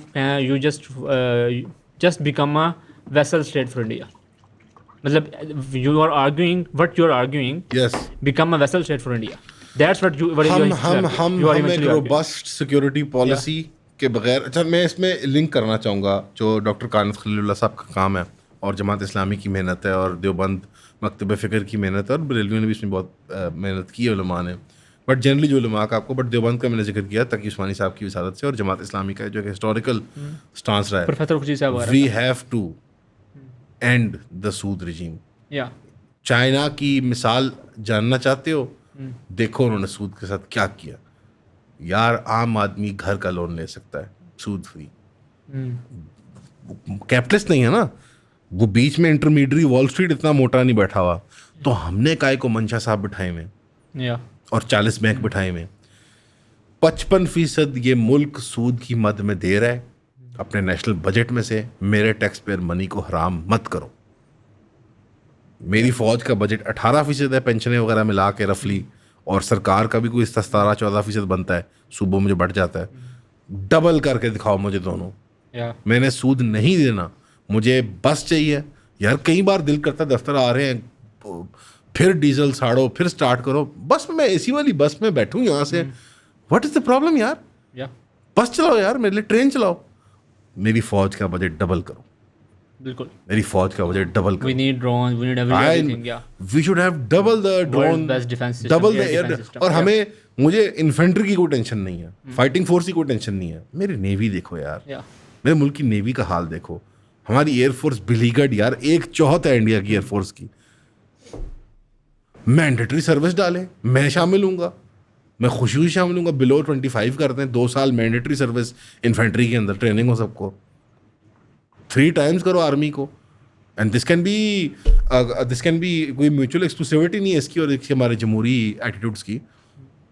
just become a vassal state for India. मतलब you are arguing Yes. become a vassal state for India. That's what you what हम you are हम एक eventually arguing. Robust security policy के बगैर, अच्छा मैं इसमें लिंक करना चाहूँगा जो डॉक्टर कानत खलीलुल्लाह साहब का काम है और जमात इस्लामी की मेहनत है और देवबंद मकतब फ़िक्र की मेहनत है और बरेलवियों ने भी इसमें बहुत मेहनत की है उलमा ने, बट जनरली जो उलमा का आपको, बट देवबंद का मैंने जिक्र किया तकी उस्मानी साहब की विसादत से और जमात इस्लामी का जो एक हिस्टोरिकल स्टांस रहा है, प्रोफेसर खुशी साहब uh we have to end the Saud regime. या चाइना की मिसाल जानना चाहते हो, देखो उन्होंने सूद के साथ क्या किया यार। आम आदमी घर का लोन ले सकता है सूद फ्री, कैपिटलिस्ट नहीं है ना वो, बीच में इंटरमीडियरी वॉल स्ट्रीट इतना मोटा नहीं बैठा हुआ, तो हमने काय को मंशा साहब बिठाए में या और 40 बैंक बिठाए में, 55% ये मुल्क सूद की मद में दे रहा है अपने नेशनल बजट में से। मेरे टैक्स पेयर मनी को हराम मत करो। मेरी फौज का बजट 18% है पेंशनें वगैरह मिला के रफली, और सरकार का भी कोई 17-14% बनता है, सूबों में जो बढ़ जाता है। डबल करके दिखाओ मुझे दोनों। या मैंने सूद नहीं देना, मुझे बस चाहिए यार। कई बार दिल करता दफ्तर आ रहे हैं, फिर डीजल साड़ो, फिर स्टार्ट करो। बस में, मैं एसी वाली बस में बैठूं यहाँ से, व्हाट इज द प्रॉब्लम यार? या बस चलाओ यार, मेरे लिए ट्रेन चलाओ। मेरी फौज का बजट डबल करो, बिल्कुल। मेरी फौज का बजट डबल We करो। need drones, we need everything, yeah. We should have double the drone, best defense system, double the air air. defense system, और yeah. हमें, मुझे इन्फेंट्री की कोई टेंशन नहीं है, फाइटिंग फोर्स की कोई टेंशन नहीं है। मेरी नेवी देखो यार, Yeah. मेरे मुल्क की नेवी का हाल देखो। हमारी एयरफोर्स बिलीगड यार, 1/4 है इंडिया की एयरफोर्स की। मैंडेटरी सर्विस डालें, मैं शामिल हूँगा, मैं खुशी खुशी शामिल हूँगा। बिलो 25 करते हैं, 2 साल मैंडेटरी सर्विस इन्फेंट्री के अंदर, ट्रेनिंग हो सबको। 3 टाइम्स करो आर्मी को। एंड दिस कैन बी कोई म्यूचुअल एक्सक्लूसिविटी नहीं है इसकी और इसकी हमारे जमहूरी एटीट्यूड्स की।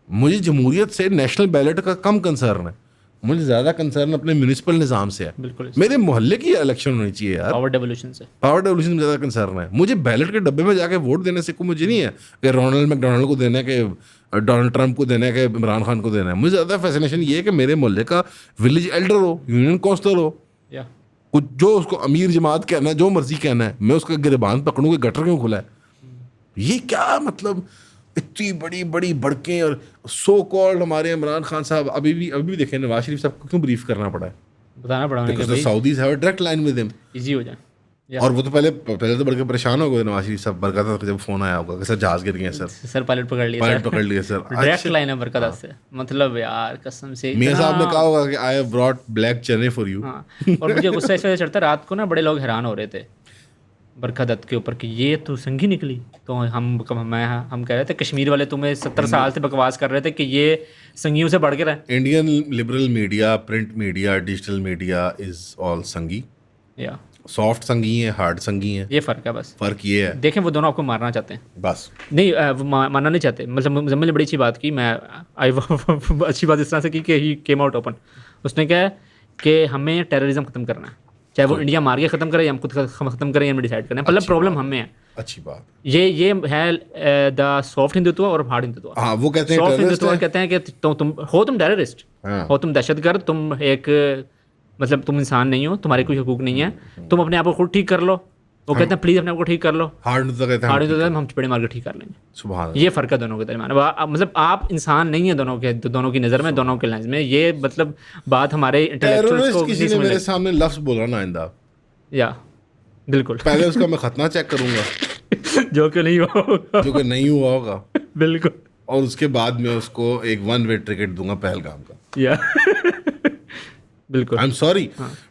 मुझे जमहूरियत से नेशनल बैलेट का कम कंसर्न है, मुझे ज़्यादा कंसर्न अपने म्यूनिसिपल निज़ाम से है। बिल्कुल। मेरे मोहल्ले की इलेक्शन होनी चाहिए यार। पावर डेवोल्यूशन से, पावर डेवोल्यूशन में ज़्यादा कंसर्न है मुझे। बैलेट के डब्बे में जाके वोट देने से कोई मुझे नहीं है कि रोनाल्ड मैकडोनाल्ड को देना है, कि डोनाल्ड ट्रंप को देना है, कि इमरान खान को देना है। मुझे ज़्यादा फैसिनेशन ये है कि मेरे मोहल्ले का विलेज एल्डर हो, यूनियन काउंसलर हो, या कुछ जो उसको अमीर जमात कहना है, जो मर्जी कहना है, मैं उसका गिरबान पकड़ूँ कि गटर क्यों खुला है। ये क्या मतलब, इतनी बड़ी बड़ी बड़कें। और सो कॉल्ड हमारे इमरान खान साहब अभी भी देखें, नवाज शरीफ साहब को क्यों ब्रीफ करना पड़ा है? बताना पड़ा उन्हें कि भाई Saudis have a direct line with him, easy हो जाए। और वो तो पहले तो बड़के परेशान हो गए नवाज शरीफ साहब। बरकत का जब फोन आया होगा कि सर जहाज गिर गए सर, सर पायलट पकड़ लिया, पायलट पकड़ लिए सर। डायरेक्ट लाइन है बरकत से, मतलब यार कसम से मियां इतना- साहब ने कहा होगा कि आई हैव ब्रॉट ब्लैक चने फॉर यू। हाँ, और मुझे गुस्सा इस वजह से चढ़ता, रात को ना बड़े लोग हैरान हो रहे थे बरखा दत्त के ऊपर कि ये तो संगी निकली। तो हम कह रहे थे कश्मीर वाले तुम्हें 70 साल से बकवास कर रहे थे कि ये संगियों से बढ़ के रहे। Indian liberal media, print media, digital media is all संगी। या सॉफ्ट संगी है, हार्ड संगी है। ये फ़र्क है बस। फर्क ये है देखें, वो दोनों आपको मारना चाहते हैं, बस। नहीं वो मारना नहीं चाहते। मतलब मुजम्मिल ने बड़ी अच्छी बात की, मैं अच्छी बात इस तरह से की कि ही केम आउट ओपन। उसने कहा कि हमें टेररिज्म ख़त्म करना है, चाहे वो इंडिया मार के ख़त्म करे या हम खुद ख़त्म करें, हमें डिसाइड करना है। मतलब प्रॉब्लम हमें है। अच्छी बात। ये है द सॉफ्ट हिंदुत्व और हार्ड हिंदुत्व। हाँ, वो कहते हैं सॉफ्ट terrorist हिंदुत्व है। कहते हैं कि तुम टेररिस्ट हाँ। हो, तुम दहशतगर्द, तुम एक मतलब तुम इंसान नहीं हो, तुम्हारे कोई हकूक नहीं है, तुम अपने आप को खुद ठीक कर लो। वो कहते हैं प्लीज अपने आप को ठीक कर लो। हार्ड तो कहते हैं हार्ड हिंदुत्व हम चपेड़े मार के ठीक कर लेंगे। सुभान अल्लाह। ये फ़र्क है दोनों के दरमियान। मतलब आप इंसान नहीं है दोनों की नज़र में, दोनों के लेंस में। ये मतलब बात हमारे इंटेलेक्चुअल्स को टेररिस्ट किसी नहीं ने समझ मेरे लगी। सामने लफ्ज बोला ना आइंदा, या बिल्कुल पहले उसका मैं खतना चेक करूंगा जो कि नहीं होगा। जो कि नहीं हुआ होगा, बिल्कुल। और उसके बाद मैं उसको एक 1 वे टिकट दूंगा पहलगाम का। या बिल्कुल। I am sorry,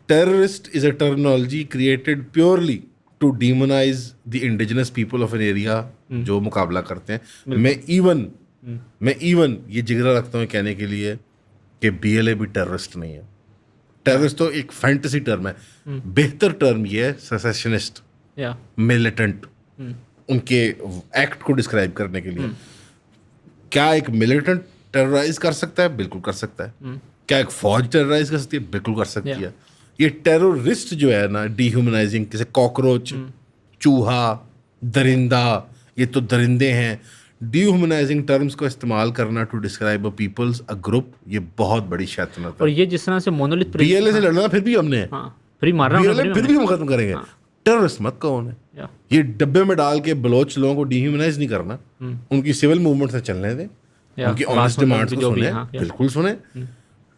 terrorist is a terminology created purely to demonise the indigenous people of an area जो मुकाबला करते हैं। मैं इवन ये जिगरा रखता हूँ कहने के लिए कि BLA भी टेररिस्ट नहीं है। टेररिस्ट तो एक फैंटेसी टर्म है, बेहतर टर्म ये है सेसेशनिस्ट, या मिलिटेंट, उनके एक्ट को डिस्क्राइब करने के लिए। क्या एक मिलिटेंट टेरराइज कर सकता है? बिल्कुल कर सकता है। क्या एक फौज टेरराइज कर सकती है? बिल्कुल कर सकती है। ये टेररिस्ट जो है ना, डिह्यूमनाइजिंग, जैसे कॉकरोच, चूहा, दरिंदा, ये तो दरिंदे हैं। डिह्यूमनाइजिंग टर्म्स को इस्तेमाल करना to describe a peoples, a group, ये बहुत बड़ी शैतानत और है। ये जिस तरह से मोनोलिथ BLA से लड़ना फिर भी हमने, हाँ फिर मारना BLA फिर भी हम खत्म करेंगे। टेररिस्ट मत कहो उन्हें। या ये डब्बे में डाल के बलोच लोगों को डिह्यूमनाइज नहीं करना, उनकी सिविल मूवमेंट से चलने दें, या उनकी बात ऑनेस्ट मतलब डिमांड्स को जो भी, सुने, हाँ, या। बिल्कुल सुने।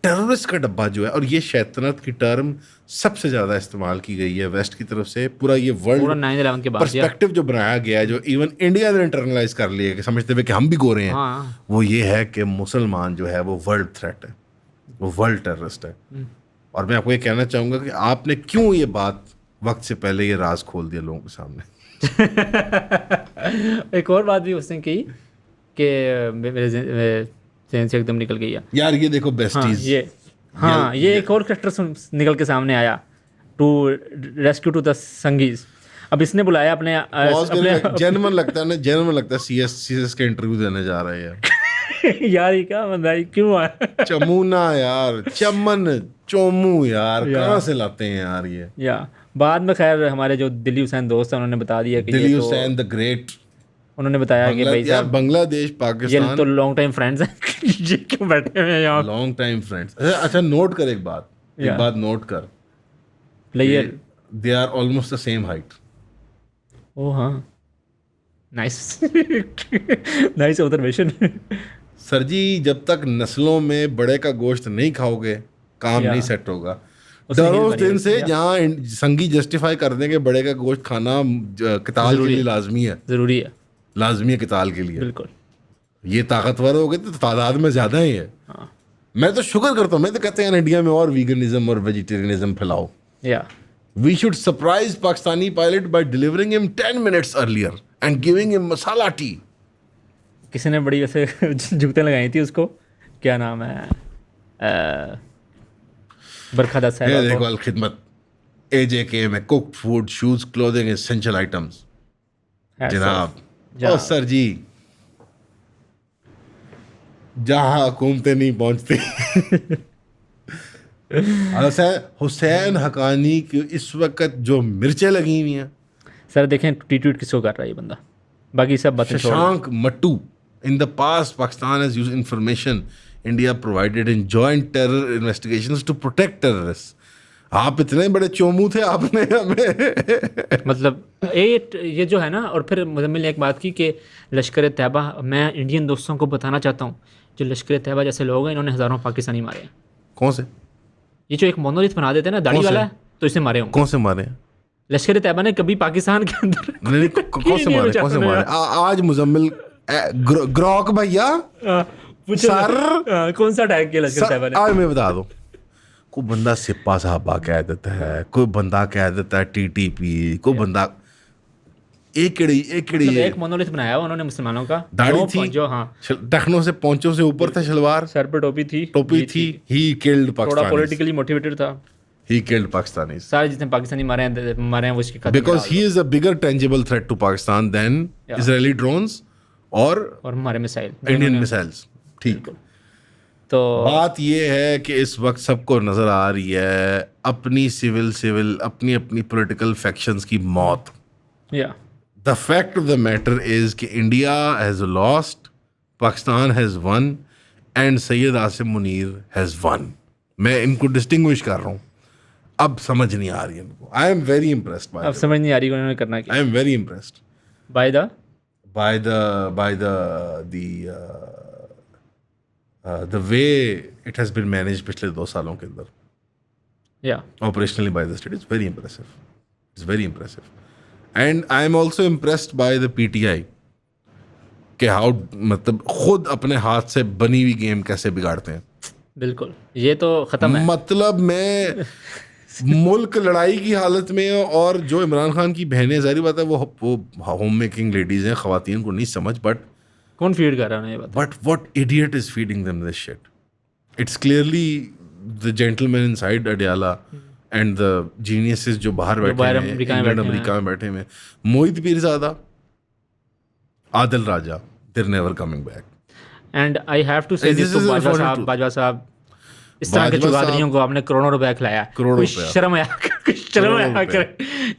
टेररिस्ट का डब्बा जो है, और ये शैतानत की टर्म सबसे ज्यादा इस्तेमाल की गई है वेस्ट की तरफ से। पूरा ये पूरा वर्ल्ड 9/11 के बाद। या पर्सपेक्टिव जो बनाया गया है, जो इवन इंडिया ने इंटरनलाइज कर लिया है, कि समझते हुए कि हम भी गोरे हैं, हाँ वो ये है कि मुसलमान जो है वो वर्ल्ड थ्रेट है, वो वर्ल्ड टेररिस्ट है। और मैं आपको ये कहना चाहूँगा कि आपने क्यों ये बात वक्त से पहले ये राज खोल दिया लोगों के सामने। एक और बात भी उसने की कि मेरे जहन से एकदम निकल गई है। यार ये देखो हाँ बेस्टीज, ये एक और कैरेक्टर निकल के सामने आया, टू रेस्क्यू टू द संगीज। अब इसने बुलाया अपने जेन्युइन लगता है ना, जेन्युइन लगता है CS के इंटरव्यू देने जा रहे हैं। यार ये क्या बंदा है, क्यों आया? चमूना यार, चमन चोमू यार, कहाँ से लाते हैं यार ये। या बाद में खैर हमारे जो दिल्ली हुसैन दोस्त हैं उन्होंने बता दिया कि दिल्ली ये तो हुसैन द ग्रेट, उन्होंने बताया कि भाई यार साहब बांग्लादेश ये पाकिस्तान तो लॉन्ग टाइम फ्रेंड्स हैं ये क्यों बैठे हुए हैं यहाँ लॉन्ग टाइम फ्रेंड्स। अच्छा नोट कर एक बात Yeah. नोट कर, player they are almost the same height. ओ हाँ नाइस नाइस ऑब्जर्वेशन सर जी जब तक नस्लों में बड़े का गोश्त नहीं खाओगे काम या। नहीं सेट होगा। उससे डरो हिल उस बनी दिन रहती से है। जहाँ संगी जस्टिफाई कर देंगे बड़े का गोश्त खाना किताल के जरूरी लिए है। लाजमी है, ज़रूरी है लाजमी है किताल के लिए। बिल्कुल। ये ताकतवर हो गए तो तादाद में ज़्यादा ही है। हाँ मैं तो शुक्र करता हूँ, मैं तो कहते हैं इंडिया में और वीगनिज्म और वेजिटेरियनिज्म फैलाओ। या We should surprise Pakistani pilot by delivering him 10 minutes earlier and giving him masala tea. किसी ने बड़ी वैसे जुगतें लगाई थी उसको, क्या नाम है बरखा दस ये साहब देखो को। अल खिदमत AJK में cooked food, shoes, clothing, essential items. Hats जनाब off। ओ सर जी जहाँ हुकूमतें नहीं पहुंचती। हुसैन हकानी की इस वक्त जो मिर्चें लगी हुई हैं, सर देखें ट्वीट किसको कर रहा है ये बंदा, बाकी सब बातें छोड़। Shashank Mattu. In the past, Pakistan has used information India provided in joint terror investigations to protect terrorists. आप इतने बड़े चोमू थे आपने हमें। मतलब ये जो है ना, और फिर मुजम्मिल ने एक बात की कि लश्कर तैयबा, मैं इंडियन दोस्तों को बताना चाहता हूँ जो लश्कर तैयबा जैसे लोग हैं इन्होंने हज़ारों पाकिस्तानी मारे हैं। कौन से ये जो एक मोनोलिथ बना देते हैं ना दाढ़ी कौन से? वाला है, तो इसे मारे होंगे। कौन से मारे हैं? लश्कर तैयबा ने कभी पाकिस्तान के अंदर नहीं नहीं, कौन से मारे कौन से मारे? आज मुजम्मिल ग्रॉक भैया पूछो ना। सर कौन सा अटैक किया लश्कर तैयबा ने? आज मैं बता दूं, कोई बंदा सिप्पा साहबा कह देता है, कोई बंदा कह देता है TTP, कोई बंदा एक मतलब एक मोनोलिथ बनाया हुआ उन्होंने मुसलमानों का, दाढ़ी जो थी, जो हाँ टखनों से पोंचों से ऊपर था शलवार, सर पर टोपी थी, टोपी थी। ही किल्ड थोड़ा पाकिस्तानी, पॉलिटिकली मोटिवेटेड था। ही किल्ड पाकिस्तानी सारे जितने पाकिस्तानी मारे हैं वो इसके खत्म because he is a bigger tangible threat to Pakistan than Israeli drones और और हमारे मिसाइल इंडियन मिसाइल्स। ठीक, तो बात ये है कि इस वक्त सबको नजर आ रही है अपनी सिविल अपनी अपनी पॉलिटिकल फैक्शंस की मौत। या the fact of the matter is कि India has lost, Pakistan has won and Syed Asim Munir has won. मैं इनको डिस्टिंग्विश कर रहा हूँ, अब समझ नहीं आ रही है इनको। आई एम वेरी इम्प्रेस्ड अब समझ नहीं आ रही उन्होंने करना क्या। I am very impressed by the the way it has been managed पिछले 2 सालों के अंदर या operationally by the state. It's very impressive. It's very impressive. And I am also impressed by the PTI कि how मतलब खुद अपने हाथ से बनी हुई गेम कैसे बिगाड़ते हैं। बिल्कुल, ये तो ख़त्म है। मतलब मैं मुल्क लड़ाई की हालत में है और जो इमरान खान की बहनें, जाहिर बात है वो होम मेकिंग लेडीज हैं, ख़वातीन को नहीं समझ, कौन फीड कर रहा है ये बात? But what idiot is feeding them this shit? It's clearly the gentleman inside Adiala and the geniuses जो बाहर बैठे हैं, इंग्लैंड अमेरिका में बैठे हैं, Mohit Pirzada, Adil Raja, they're never coming back. And I have to say this, Bajwa sahab इस तरह के चुगादरियों को आपने करोड़ों रुपए खिलाया, कोई शर्म आया कर।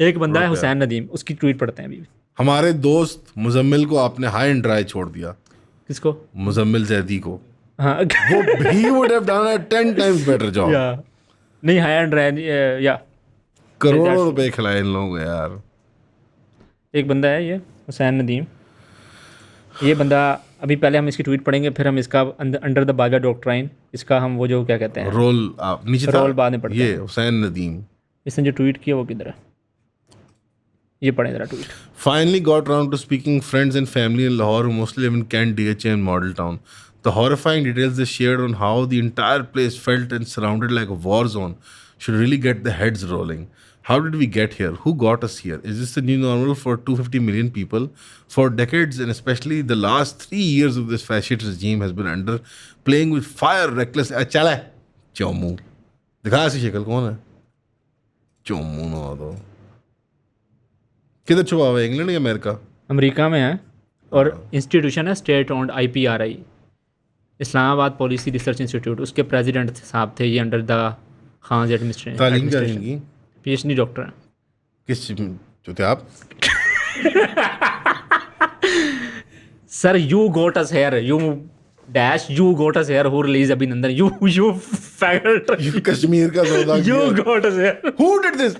एक बंदा है हुसैन नदीम, उसकी ट्वीट पढ़ते हैं अभी। हमारे दोस्त मुजम्मिल को आपने हाई एंड ड्राई छोड़ दिया। किसको? मुजम्मिल जैदी को। हाँ वो he would have done a 10 times better job. या नहीं हाई एंड ड्राई या करोड़ों रुपए खिलाए इन लोगों को यार। एक बंदा है ये हुसैन नदीम, ये बंदा अभी पहले हम इसकी ट्वीट पढ़ेंगे, फिर हम इसका अंडर द बाजा डॉक्ट्राइन, इसका हम वो जो क्या कहते हैं रोल आप नीचे रोल बाद में पढ़ते हैं। ये हुसैन नदीम, इसने जो ट्वीट किया वो किधर है, ये पढ़े जरा tweet. Finally got around to speaking friends and family in Lahore who mostly live in Kent, DHA and Model Town. The horrifying details they shared on how the entire place felt and surrounded like a war zone should really get the heads rolling. How did we get here? Who got us here? Is this the new normal for 250 million people? For decades, and especially the last 3 years of this fascist regime has been under playing with fire, reckless. चला चोमू दिखा ऐसी शक्ल कौन है? चोमू ना दो। किधर छुपा हुआ है, इंग्लैंड या अमेरिका? अमेरिका में है और इंस्टीट्यूशन है state owned IPRI, Islamabad policy research institute, उसके प्रेसिडेंट साहब थे ये अंडर द खान एडमिनिस्ट्रेशन। तालीम क्या रहेंगी? PhD डॉक्टर हैं। किस जो थे आप? Sir, you got us here. You got us here. Who released Abhinandan? You faggot. Kashmir का सौदा You किया। got us here. Who did this?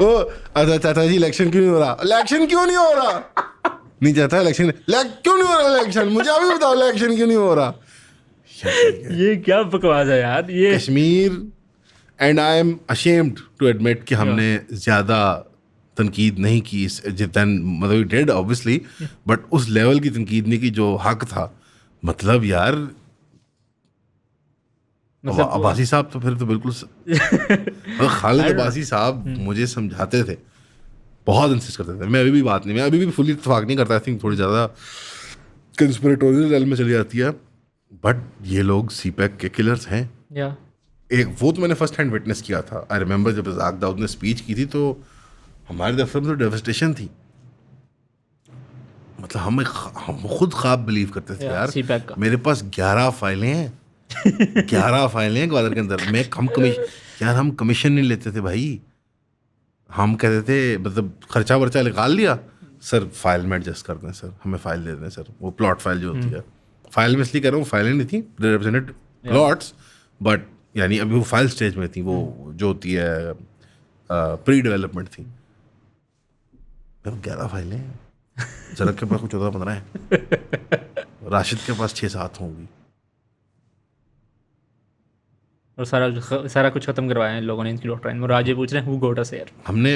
ओ अच्छा चाचा जी इलेक्शन क्यों नहीं हो रहा? इलेक्शन क्यों नहीं हो रहा? नहीं चाहता इलेक्शन क्यों नहीं हो रहा इलेक्शन? मुझे अभी बताओ इलेक्शन क्यों नहीं हो रहा? ये क्या बकवास है यार ये। Kashmir and I am ashamed to admit कि हमने ज़्यादा तनकीद नहीं की मतलब वी डिड ऑब्वियसली, बट उस लेवल की तनकीद नहीं की जो हक था। मतलब यार अब्बासी साहब तो फिर तो बिल्कुल खालिद अब्बासी साहब मुझे समझाते थे, बहुत इंसिस्ट करते थे। मैं अभी भी फुली इत्तेफाक नहीं करता। आई थिंक थोड़ी ज़्यादा कंस्पिरेटोरियल रेल में चली जाती है, बट ये लोग सीपैक के किलर्स हैं। या एक वो तो मैंने फर्स्ट हैंड विटनेस किया था। आई रिमेंबर जब रज़ाक दाऊद ने स्पीच की थी तो हमारे दफ्तर में तो डेवस्टेशन थी। मतलब हम खुद ख्वाब बिलीव करते थे यार। CPAC का। मेरे पास 11 फाइलें हैं 11 फाइलें हैं ग्वादर के अंदर। हम कमीशन नहीं लेते थे भाई। हम कहते थे मतलब खर्चा वर्चा निकाल लिया सर, फाइल में एडजस्ट कर दें सर, हमें फाइल दे दें सर। वो प्लॉट फाइल जो होती है, फाइल में इसलिए कह रहा हूँ फाइलें नहीं थी, रिप्रेजेंटेड प्लॉट्स, बट यानी अभी वो फाइल स्टेज में थी। वो जो होती है प्री डेवलपमेंट थी। 11 फाइलें हैं, जरक के पास 14-15 है, राशिद के पास 6-7 होंगी। और सारा कुछ खत्म करवाया है इन लोगों ने इनकी डॉक्ट्राइन। और आज ये पूछ रहे हैं हु गॉट अस हियर। हमने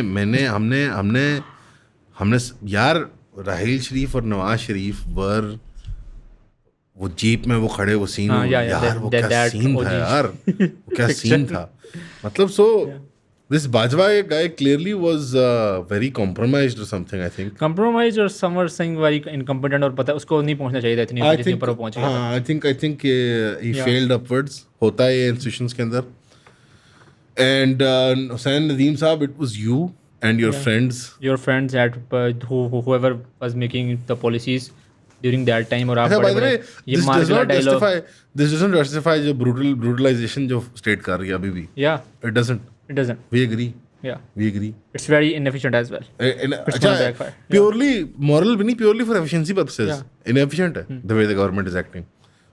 यार राहील शरीफ और नवाज शरीफ वर वो जीप में वो खड़े वो सीन यार वो क्या सीन था यार वो क्या सीन था। मतलब so this Bajwa guy clearly was very compromised or something, I think. Compromised or some were saying very incompetent, और पता उसको नहीं पहुंचना चाहिए था इतनी ऊपर जितनी ऊपर वो पहुंच गया। हाँ, I think he failed upwards. होता है ये institutions के अंदर। And Hussain Nadeem साहब, it was you and your friends at whoever was making the policies during that time। और आप अच्छा, by the way, ये this doesn't justify जो brutalization जो state कर रही है अभी भी। It doesn't. We agree. We agree. It's very inefficient as well. It's gonna backfire. Purely moral भी नहीं, purely for efficiency purposes. Inefficient है the way the government is acting.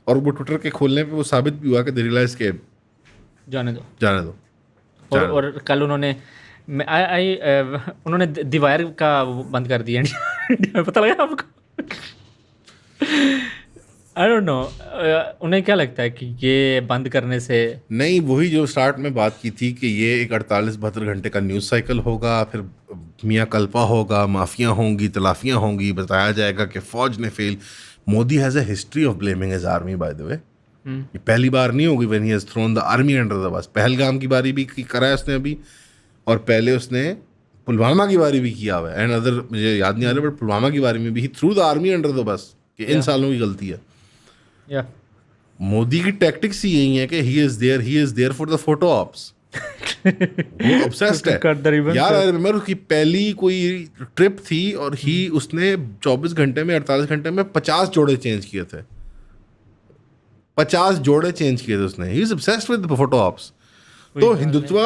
और वो ट्विटर के खोलने पे वो साबित भी हुआ कि they realize के जाने दो। और कल उन्होंने उन्होंने दीवार का बंद कर दिया इंडिया में, पता लगा आपको? I don't know, उन्हें क्या लगता है कि ये बंद करने से? नहीं, वही जो स्टार्ट में बात की थी कि ये एक 48-72 घंटे का न्यूज़ साइकिल होगा, फिर मियाँ कल्पा होगा, माफियाँ होंगी, तलाफियाँ होंगी, बताया जाएगा कि फ़ौज ने fail. Modi has a history of blaming his army, bye the वे। ये पहली बार नहीं होगी when he has thrown the army under the बस। पहलगाम की बारी भी करा है उसने अभी, और पहले उसने पुलवामा की बारी भी किया हुआ है। एंड अदर मुझे याद नहीं आ रहा, बट पुलवामा की बारी में भी he through the army under the bus कि इन सालों की गलती है। मोदी की टैक्टिक्स ही यही है कि he is there for the photo ops. वो ऑब्सेस्ड है यार। आई रिमेंबर उसकी पहली कोई ट्रिप थी और उसने 24 घंटे में 48 घंटे में 50 जोड़े चेंज किए थे। 50 जोड़े चेंज किए थे उसने। He is obsessed with photo ops. तो Hindutva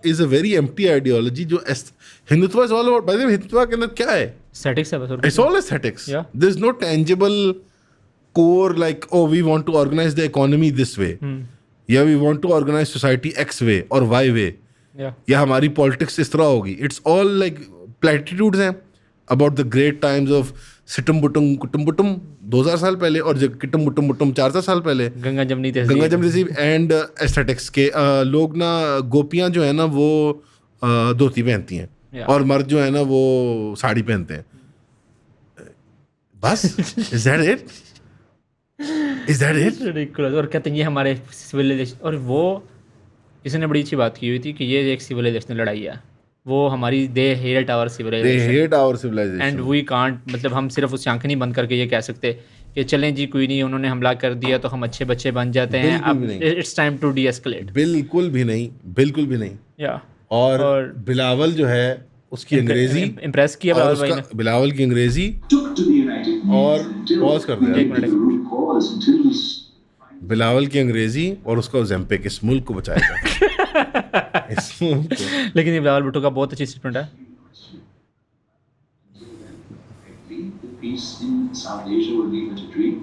is a very empty ideology. जो Hindutva is all about, by the way Hindutva के अंदर क्या है? एस्थेटिक्स है बस। It's all aesthetics. There is no tangible core like, oh, we want to organize the economy this way, या we want to organize society X way और Y way, या हमारी politics इस तरह होगी। It's all like platitudes हैं about the great times of सिटम बुटम कुटुम बुटम 2000 साल पहले, और किटम बुटम बुटम 400 साल पहले, गंगा जमनी तहजीब एंड एस्थेटिक्स के लोग ना, गोपियाँ जो है ना वो धोती पहनती हैं और मर्द जो है ना वो साड़ी पहनते हैं। बस is that it? Is that it? Ridiculous। और कहते हैं ये हमारे सिविलाइजेशन, और वो किसी ने बड़ी अच्छी बात की हुई थी कि ये एक सिविलाइजेशनल लड़ाई है। वो हमारी they hate our civilisation and we can't, मतलब हम सिर्फ उसकी आंखें नहीं बंद करके ये कह सकते कि चलें जी कोई नहीं, उन्होंने हमला कर दिया तो हम अच्छे बच्चे बन जाते हैं, अब इट्स टाइम टू डीएस्केलेट। बिल्कुल भी नहीं। या और बिलावल जो है उसकी अंग्रेजी इम्प्रेस किया बिलावल की अंग्रेजी। और पॉज कर दिया बिलावल की अंग्रेजी, और उसका ओज़ेम्पिक इस मुल्क को बचाएगा। इस मुल्क को। लेकिन ये बिलावल भुट्टो का बहुत अच्छी स्टेटमेंट है। peace in South Asia will lead to a dream.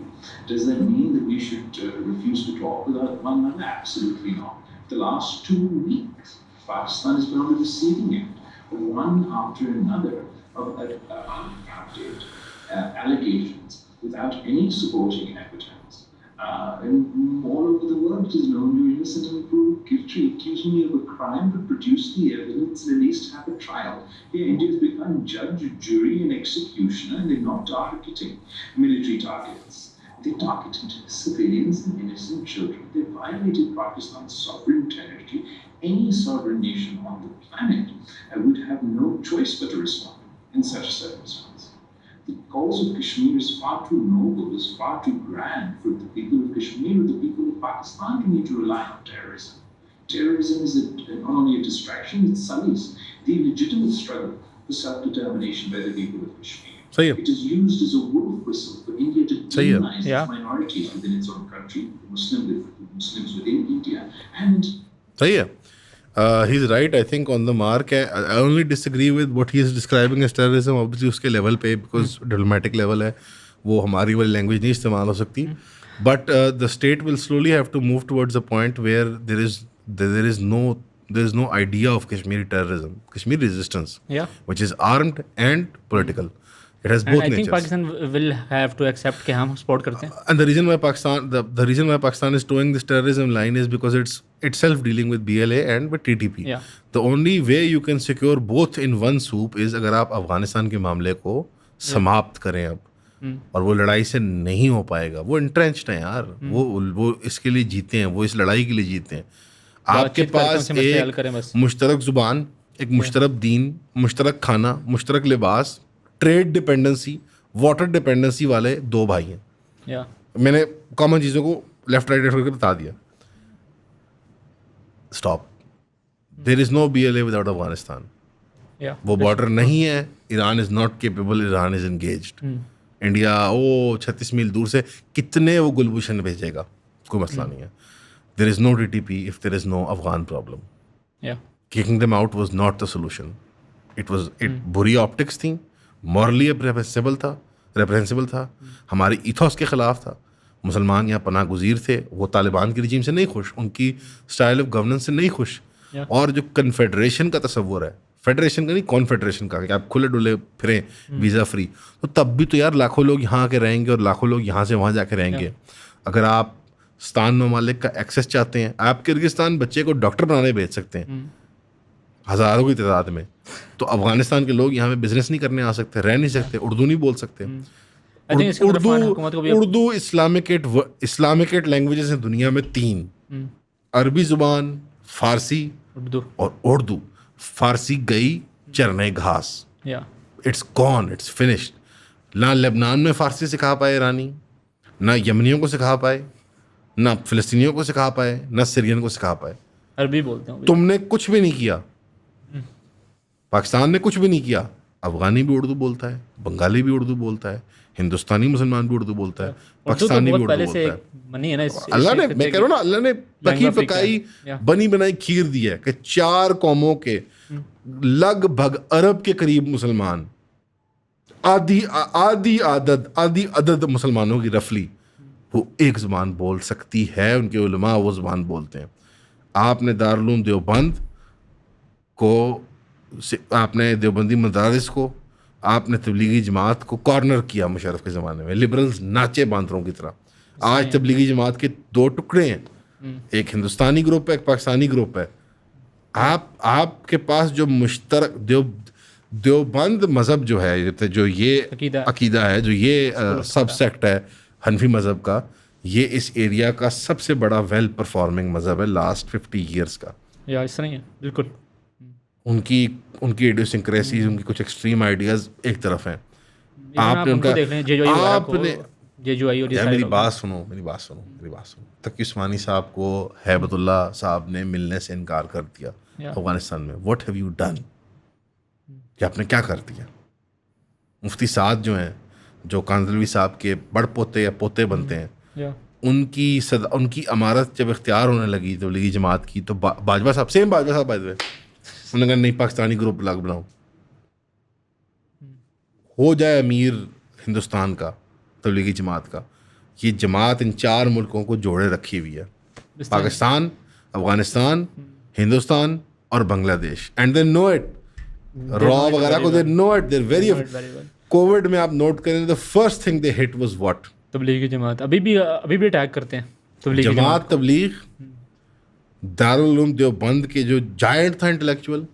Does that mean that we should refuse to talk with one another? Absolutely not. The last 2 weeks, Pakistan has been on the receiving end of one after another of unfounded allegations without any supporting evidence. And all over the world, it is known you're innocent and proved guilty. Accuse me of a crime, but produce the evidence and at least have a trial. Here, India has become judge, jury, and executioner, and they're not targeting military targets. They're targeting civilians and innocent children. They violated Pakistan's sovereign territory. Any sovereign nation on the planet would have no choice but to respond in such a circumstance. The cause of Kashmir is far too noble, is far too grand for the people of Kashmir or the people of Pakistan to need to rely on terrorism. Terrorism is not only a distraction, it sullies the legitimate struggle for self-determination by the people of Kashmir. सही है It is used as a wolf whistle for India to सही है demonize Yeah. its minorities within its own country, Muslims within India, and सही है he's right I think on the mark I only disagree with what he is describing as terrorism obviously उसके level पे because diplomatic level है वो हमारी वाली language नहीं इस्तेमाल हो सकती but the state will slowly have to move towards a point where there is no idea of Kashmiri terrorism, Kashmiri resistance, Yeah. which is armed and political. It has And both I think natures. Pakistan will have to accept कि हम support करते हैं. And the reason why Pakistan is towing this terrorism line is because it's itself dealing with BLA and with TTP. Yeah. The only way you can secure both in one soup is अगर आप अफगानिस्तान के मामले को समाप्त करें अब और वो लड़ाई से नहीं हो पाएगा. वो entrenched है यार. वो इसके लिए जीते हैं. वो इस लड़ाई के लिए जीते हैं. आपके बातचीत करके पास उनसे मसले हल करें बस. एक मुश्तरक जुबान, एक मुश्तरक दीन, मुश्तरक खाना, मुश्तरक लिबास, ट्रेड डिपेंडेंसी, वाटर डिपेंडेंसी वाले 2 भाई हैं. Yeah. मैंने कॉमन चीज़ों को लेफ्ट राइट करके बता दिया. Stop. There is no BLA without Afghanistan. Yeah. वो बॉर्डर नहीं है. Iran is not capable. Iran is engaged. India 36 मील दूर से कितने वो गुलभूषण भेजेगा, कोई मसला नहीं है. There is no TTP if there is no Afghan problem. Yeah. Kicking them out was not the solution. It बुरी ऑप्टिक्स थी, मॉरली रेप्रेहेंसिबल था, हमारी इथोस के ख़िलाफ़ था. मुसलमान यहाँ पनाह गुज़ीर थे, वो तालिबान की रिजीम से नहीं खुश, उनकी स्टाइल ऑफ गवर्नेंस से नहीं खुश. और जो कन्फेडरेशन का तस्वुर है, फेडरेशन का नहीं कॉन्फेडरेशन का, कि आप खुले डुले फिरें वीज़ा फ्री, तो तब भी तो यार लाखों लोग यहाँ आके रहेंगे और लाखों लोग यहाँ से वहाँ जाके रहेंगे. अगर आप स्तान ममालिक का एक्सेस चाहते हैं, आप किर्गिस्तान बच्चे को डॉक्टर बनाने भेज सकते हैं हज़ारों की तादाद में, तो अफगानिस्तान के लोग यहाँ पे बिजनेस नहीं करने आ सकते, रह नहीं सकते, उर्दू नहीं बोल सकते. उर्दू इस्लामिकेट लैंग्वेजेस हैं दुनिया में 3, अरबी ज़ुबान, फ़ारसी और उर्दू. फ़ारसी गई चरने घास. Yeah. It's gone, it's finished. ना लेबनान में फ़ारसी सिखा पाए ईरानी, ना यमनियों को सिखा पाए, ना फ़िलिस्तीनियों को सिखा पाए, ना सीरियन को सिखा पाए. अरबी बोलते हैं. तुमने कुछ भी नहीं किया. पाकिस्तान ने कुछ भी नहीं किया. अफगानी भी उर्दू बोलता है, बंगाली भी उर्दू बोलता है, हिंदुस्तानी मुसलमान भी उर्दू बोलता है, पाकिस्तानी भी उर्दू बोलता है. मनी है ना अल्लाह ने, मैं कह रहा हूँ ना, अल्लाह ने पकी पकाई बनी बनाई खीर दी है कि 4 कौमों के लगभग अरब के करीब मुसलमान, आधी अदद मुसलमानों की रफली वो एक ज़ुबान बोल सकती है. उनके उलमा वो ज़ुबान बोलते हैं. आपने दारुल देवबंद को, आपने देवबंदी मदारिस को, आपने तबलीगी जमात को कॉर्नर किया मुशर्रफ के ज़माने में. लिबरल्स नाचे बांदरों की तरह. आज तबलीगी जमात के 2 टुकड़े हैं, एक हिंदुस्तानी ग्रुप है, एक पाकिस्तानी ग्रुप है. आपके पास जो मुश्तरक देवबंद मज़हब जो है, जो ये अकीदा है, जो ये सब सेक्ट है हनफी मज़हब का, ये इस एरिया का सबसे बड़ा वेल परफॉर्मिंग मज़हब है लास्ट 50 ईयर्स का. या इस तरह ही है बिल्कुल. उनकी इडियोसिंक्रेसीज, उनकी कुछ एक्सट्रीम आइडियाज़ एक तरफ हैं. आपने उनका मेरी बात सुनो. तकी उस्मानी साहब को हैबतुल्लाह साहब ने मिलने से इनकार कर दिया अफगानिस्तान में. What have you done? कि आपने क्या कर दिया? मुफ्ती साद जो हैं, जो कांदलवी साहब के बड़ पोते या पोते बनते हैं, उनकी अमारत जब इख्तियार होने लगी तबलीगी जमात की, तो बाजवा साहब, सेम बाजवा साहब बाय द वे, उन्होंने कहा नहीं पाकिस्तानी ग्रुप अलग बनाओ, हो जाए अमीर हिंदुस्तान का, तबलीगी जमात का, ये जमात इन 4 मुल्कों को जोड़े रखी हुई है, पाकिस्तान, अफगानिस्तान, हिंदुस्तान और Bangladesh. And they know it, रॉ वगैरह को they know it, they very. Covid में आप नोट करें, the first thing they hit was what? Tablighi Jamaat. अभी भी अटैक करते हैं तबलीगी जमात तबलीग, दारुल उलूम देवबंद के जो जायंट था इंटेलेक्चुअल,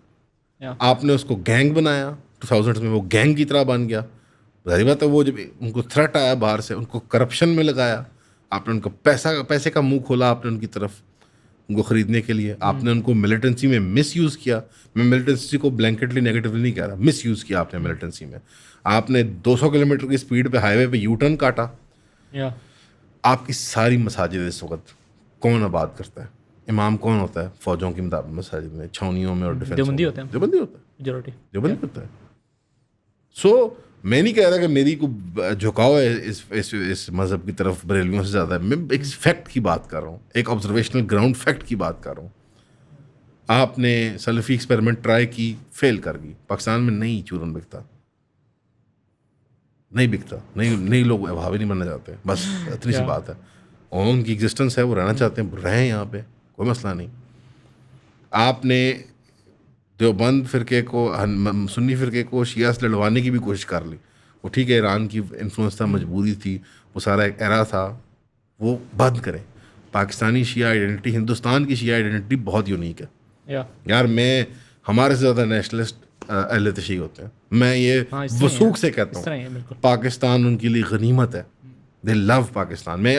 आपने उसको गैंग बनाया 2000 में, वो गैंग की तरह बन गया। जाहिर बात है, वो जब उनको थ्रेट आया बाहर से, उनको करप्शन में लगाया, आपने उनको पैसे का मुंह खोला आपने उनकी तरफ, उनको ख़रीदने के लिए। आपने उनको मिलिटेंसी में मिस यूज़ किया। मैं मिलिटेंसी को ब्लैंकेटली नेगेटिवली नहीं कह रहा, मिस यूज़ किया आपने मिलिटेंसी में। आपने 200 किलोमीटर की स्पीड पे हाईवे पे यू टर्न काटा। आपकी सारी मसाजिद इस वक्त कौन आबाद करता है? इमाम कौन होता है फ़ौजों की मसाजिद में, छावनियों में और डिफेंस? देवबंदी होता है, देवबंदी होता है, मेजॉरिटी देवबंदी होता है। सो मैं नहीं कह रहा कि मेरी को झुकाव है इस मज़हब की तरफ बरेलियों से ज़्यादा है। मैं एक फैक्ट की बात कर रहा हूँ, एक ऑब्जर्वेशनल ग्राउंड फैक्ट की बात कर रहा हूँ। आपने सलफ़ी एक्सपेरिमेंट ट्राई की, फेल कर गई। पाकिस्तान में नहीं चूरन बिकता, नहीं बिकता, नहीं लोग अभावी नहीं बनना चाहते, बस इतनी सी बात है। और उनकी एग्जिस्टेंस है, वो रहना चाहते हैं, रहें यहाँ पे, कोई मसला नहीं। आपने देवबंद फ़िरके को, सुन्नी फ़िरके को शिया से लड़वाने की भी कोशिश कर ली। वो ठीक है, ईरान की इन्फ्लुएंस था, मजबूरी थी, वो सारा एक एरा था, वो बंद करें। पाकिस्तानी शिया आइडेंटिटी, हिंदुस्तान की शिया आइडेंटिटी बहुत यूनिक है यार। मैं हमारे से ज़्यादा नेशनलिस्ट अहले तशय्युई होते हैं, मैं ये वसूख से कहता हूँ। पाकिस्तान उनके लिए गनीमत है, दे लव पाकिस्तान। मैं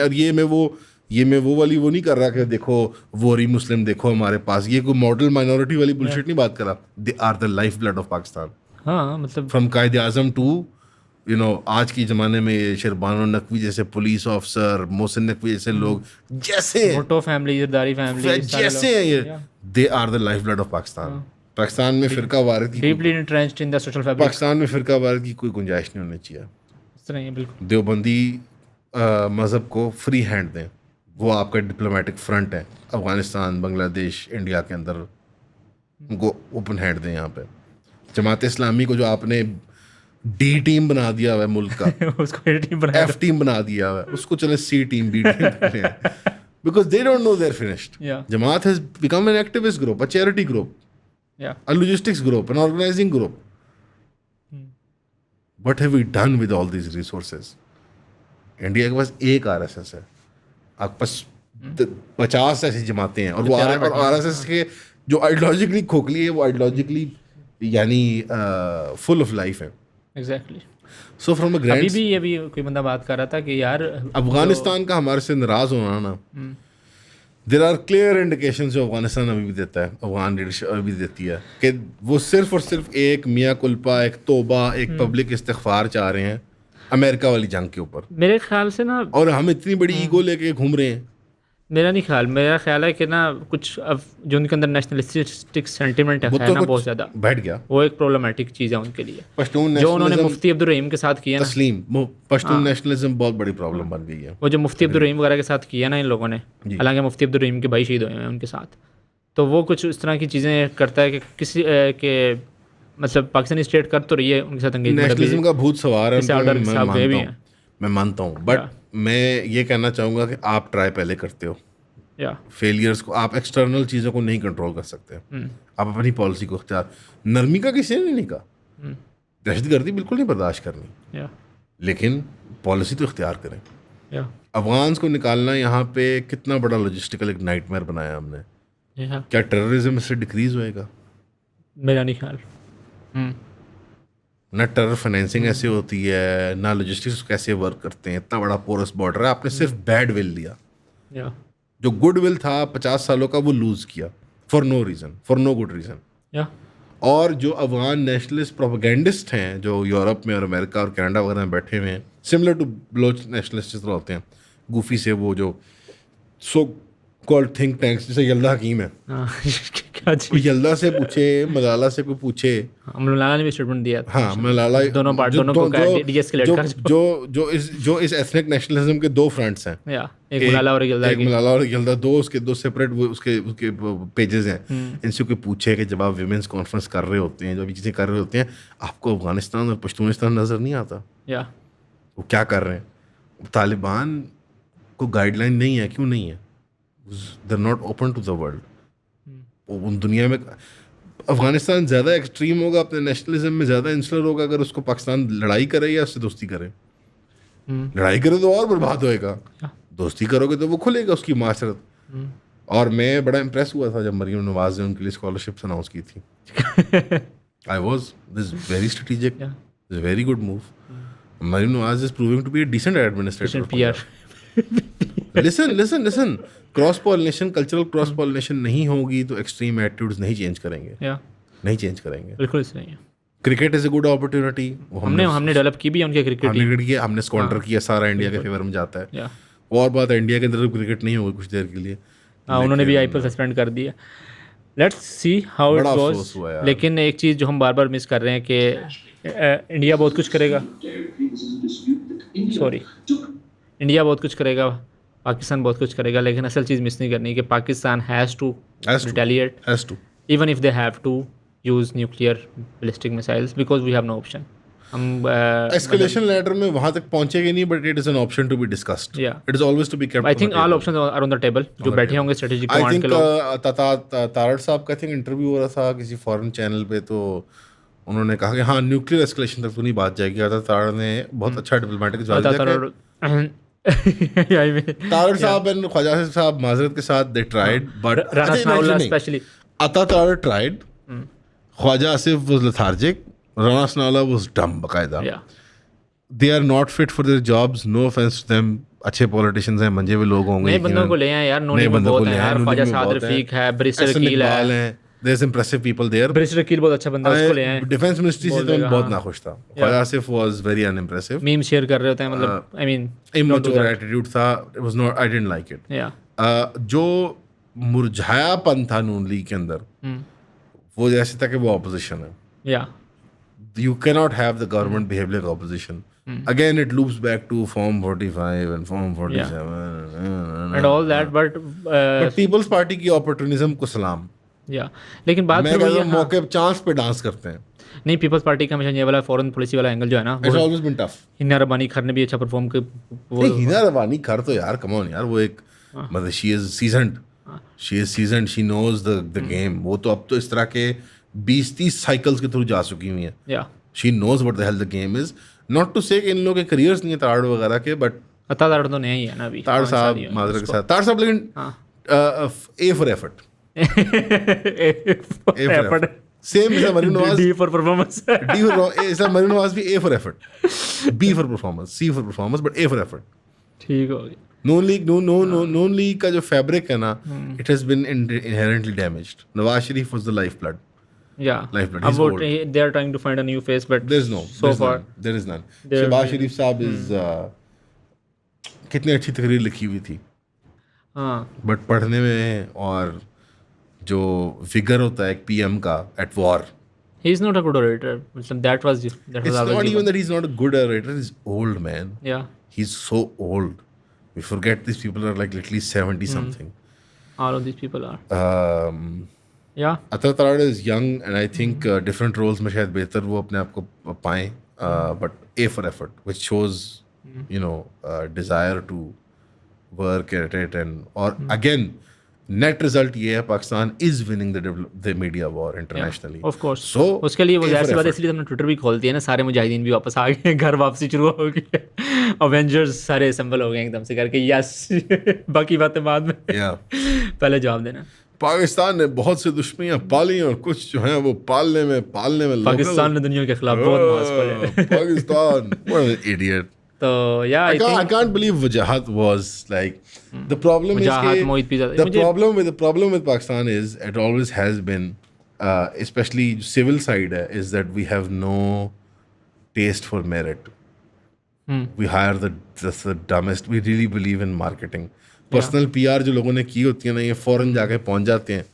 वो वाली वो नहीं कर रहा कि देखो वोरी मुस्लिम देखो हमारे पास, ये कोई मॉडल माइनॉरिटी वाली बुलशिट नहीं बात कर रहा। They are the life blood of Pakistan. हाँ, मतलब फ्रॉम कायद आज़म टू आज के ज़माने में शेरबानो नकवी जैसे पुलिस ऑफिसर, मोहसिन नकवी जैसे लोग, जैसे भुट्टो फैमिली, जरदारी फैमिली, जैसे हैं ये, they are the life blood of Pakistan. Pakistan में फ़िरका वारियत की, deeply entrenched in the social fabric, Pakistan में फ़िरका वारियत की कोई गुंजाइश नहीं होनी चाहिए। इस तरह ही है, बिल्कुल। देवबंदी मज़हब को फ्री हैंड दें, वो आपका डिप्लोमेटिक फ्रंट है अफ़गानिस्तान, बांग्लादेश, इंडिया के अंदर, उनको ओपन हैंड दें। यहाँ पे जमात इस्लामी को जो आपने डी टीम बना दिया हुआ है मुल्क का, उसको ए टीम बना, एफ टीम बना दिया हुआ है, उसको चले C team, B team, because they don't know they're finished. Jamaat has become an activist group, a charity group, a logistics group, an organizing group. What have we done with all these resources? India के पास एक RSS है, आपके पास 50 ऐसी जमातें हैं, और वो RSS के जो आइडियोलॉजिकली खोखली है, वो आइडियोलॉजिकली यानी फुल ऑफ लाइफ है। Exactly. So from a grand, अभी कोई बंदा बात कर रहा था कि यार अफगानिस्तान का हमारे से नाराज होना ना, देर आर क्लियर इंडिकेशन जो अफगानिस्तान अभी भी देता है, अफगान लीडरशिप अभी भी देती है, कि वो सिर्फ और सिर्फ एक मियाँ कुल्पा, एक तोबा, एक पब्लिक इस्तिग़फ़ार चाह रहे हैं अमेरिका वाली जंग के ऊपर, मेरे ख्याल से ना। और हम इतनी बड़ी ईगो लेके घूम रहे हैं। मेरा ख्याल है कि ना कुछ अब जो उनके अंदर नेशनलिस्टिक सेंटिमेंट है ना, बहुत ज़्यादा बैठ गया, वो एक प्रॉब्लमेटिक चीज़ है उनके लिए। पश्तून जो उन्होंने मुफ्ती अब्दुल रहीम के साथ किया ना, तस्लीम पश्तून नेशनलिज्म बहुत बड़ी प्रॉब्लम बन गई है। वो जो मुफ्ती अब्दुल रहीम वगैरह के साथ किया ना इन लोगों ने, हालांकि मुफ्ती अब्दुल रहीम के भाई शहीद हुए हैं उनके साथ, तो वो कुछ इस तरह की चीज़ें करता है कि किसी के मतलब पाकिस्तानी स्टेट कर तो रही है उनके साथ एंगेजमेंट, नेशनलिज्म का भूत सवार है, मैं मानता हूँ, बट मैं ये कहना चाहूँगा कि आप ट्राई पहले करते हो, फेलियर्स को, आप एक्सटर्नल चीज़ों को नहीं कंट्रोल कर सकते, आप अपनी पॉलिसी को इख्तियार, नरमी का किसी ने नहीं कहा, दहशतगर्दी बिल्कुल नहीं बर्दाश्त करनी, लेकिन पॉलिसी तो इख्तियार करें। अफगान्स को निकालना यहाँ पे कितना बड़ा लॉजिस्टिकल एक नाइटमेयर बनाया हमने, क्या टेररिज्म इससे डिक्रीज होएगा? मेरा नहीं ख्याल। ना टेरर फाइनेंसिंग ऐसे होती है, ना लॉजिस्टिक्स कैसे वर्क करते हैं, इतना बड़ा पोरस बॉर्डर है, आपने सिर्फ बैड विल लिया, जो गुड विल था 50 सालों का वो लूज़ किया for no reason, for no good reason. और जो अफगान नेशनलिस्ट प्रोपेगेंडिस्ट हैं जो यूरोप में और अमेरिका और कनाडा वगैरह में बैठे हुए हैं, सिमिलर टू बलोच नेशनलिस्ट जिस तरह होते हैं, गूफी से वो जो सो कॉल्ड थिंक टैंक्स, जैसे यल्दा हकीम है, कोई यल्दा से पूछे, मलाला से कोई पूछे, मलाला ने भी स्टेटमेंट दिया, हाँ मलाला, दोनों को डीएस्केलेट कर, जो इस एथनिक नेशनलिज्म के दो फ्रंट्स हैं, एक मलाला और यल्दा, दो सेपरेट उसके पेजेस हैं। इनसे कोई पूछे कि जब आप विमेंस कॉन्फ्रेंस कर रहे होते हैं, जो भी चीज़ें कर रहे होते हैं, आपको अफगानिस्तान और पश्तूनिस्तान नज़र नहीं आता, वो क्या कर रहे हैं? तालिबान को गाइडलाइन नहीं है, क्यों नहीं है? They are not open to the world. उन दुनिया में अफगानिस्तान ज़्यादा एक्सट्रीम होगा, अपने नेशनलिज्म में ज़्यादा इंसुलर होगा अगर उसको पाकिस्तान लड़ाई करे या उससे दोस्ती करे. लड़ाई करे तो और बर्बाद होएगा, दोस्ती करोगे तो वो खुलेगा उसकी माशरत. और मैं बड़ा इम्प्रेस हुआ था जब मरीम नवाज ने उनके लिए स्कॉलरशिप्स अनाउंस की थी. I was this very strategic, this very good move. Maryam Nawaz is proving to be a decent administrator. PR. Listen, cross pollination, cultural cross pollination नहीं होगी तो एक्सट्रीम एटीट्यूड्स नहीं चेंज करेंगे. नहीं चेंज करेंगे. बिल्कुल सही है. Cricket is a good opportunity. हमने डेवलप की भी है उनके क्रिकेट. हमने क्रिकेट किया, हमने स्क्वांटर किया, सारा इंडिया के फेवर में जाता है. और बात है, इंडिया के अंदर क्रिकेट नहीं होगी कुछ देर के लिए. उन्होंने भी IPL सस्पेंड कर दिया. Let's see how it goes. लेकिन एक चीज़ जो हम बार बार मिस कर रहे हैं कि इंडिया बहुत कुछ करेगा. सॉरी, इंडिया बहुत कुछ करेगा, पाकिस्तान बहुत कुछ करेगा, लेकिन असल चीज़ मिस नहीं करनी कि Pakistan has to retaliate even if they have to use nuclear ballistic missiles because we have no option. हम escalation ladder में वहाँ तक पहुँचेंगे नहीं, but it is an option to be discussed. It is always to be kept. I think all options are on the table. जो बैठे होंगे strategic command के लोग. I think तारड़ साहब का इंटरव्यू हो रहा था किसी फॉरेन चैनल पे, तो उन्होंने कहा कि हाँ न्यूक्लियर एस्केलेशन तक तो नहीं बात जाएगी. तारड़ ने बहुत अच्छा डिप्लोमेटिक जवाब दिया. तारड़ साहब एंड ख्वाजा साहब माजरत के साथ they tried, but Rana Sanaullah especially. Atta Tarar tried. Khwaja Asif was lethargic. Rana Sanawallah was dumb, baqaida. They are not fit for their jobs. No offense to them. अच्छे पॉलिटिशियंस हैं, मंजे हुए लोग होंगे. नए बंदों को ले आए यार. नए बंदों को ले आए. ख्वाजा साद रफीक है, बरिस्टर अकील है. There's impressive people there. Barrister Aqeel बहुत अच्छा बंदा है, उसको ले आए. डिफेंस मिनिस्ट्री से तो बहुत नाखुश था. Khawaja Asif was very unimpressive. Meme share कर रहे होते हैं, मतलब I mean immature attitude था. It was not, I didn't like it. जो मुरझायापन था नून लीग के अंदर, वो जैसे था कि वो ऑपोजिशन है. You cannot have the government behave like opposition. Again it loops back to Form 45 and Form 47 and all that, but People's Party की opportunism को सलाम. लेकिन बात मैं कहता हूँ मौके पे चांस पे डांस करते हैं. नहीं, पीपल्स पार्टी का हमेशा ये वाला फॉरेन पॉलिसी वाला एंगल जो है ना, It's always been tough. Hina रबानी खर ने भी अच्छा परफॉर्म किया. हिना रबानी खर तो यार कम ऑन यार, वो एक मतलब she is seasoned, she knows the game. वो तो अब तो इस तरह के 20-30 साइकिल्स के थ्रू जा चुकी हुई हैं. She knows what the hell the game is. Not to say कि इन लोगों के करियर्स नहीं है ताड़ वगैरह के, बट ताड़ तो नहीं है ना अभी. ताड़ साहब माजरा के साथ, ताड़ साहब लेकिन A for effort. Same as Mरीम Nawaz. D for performance. Mरीम Nawaz भी A for effort, B for performance, C for performance, but A for effort. ठीक हो गया. नून लीग का जो फैब्रिक है ना, it has been inherently damaged. Nawaz Sharif was the lifeblood. Lifeblood. He's old. They are trying to find a new face, but there is none. Shahbaz शरीफ साहब is कितनी अच्छी तकरीर लिखी हुई थी, बट पढ़ने में और जो फिगर होता है एक PM का at war. He is not a good orator. That was It's not even that he's not a good orator. He's old, man. He's so old. We forget these people are like literally 70 something. All of these people are. Atta Tarar is young and I think different roles में शायद बेहतर वो अपने आप को पाएं. But A for effort, which shows desire to work at it, and or again net result ये है Pakistan is winning the media war internationally. Of course. So उसके लिए वो ऐसी बात, इसलिए हमने ट्विटर भी खोल दिया ना, सारे मुजाहिदीन भी वापस आ गए, घर वापसी शुरू हो गई, अवेंजर्स सारे असेंबल हो गए एकदम से करके. यस बाकी बातें बाद में, पहले जवाब देना. पाकिस्तान ने बहुत से दुश्मनियां पाली और कुछ जो हैं वो पालने में पाकिस्तान ने दुनिया के खिलाफ बहुत मास खोले. Pakistan what an idiot. So yeah, I can't believe Wajahat was like the problem is the problem with Pakistan is it always has been especially civil side is that we have no taste for merit. We hire the dumbest. We really believe in marketing. Personal PR जो लोगों ने की होती है ना, ये फौरन जाके पहुंच जाते हैं,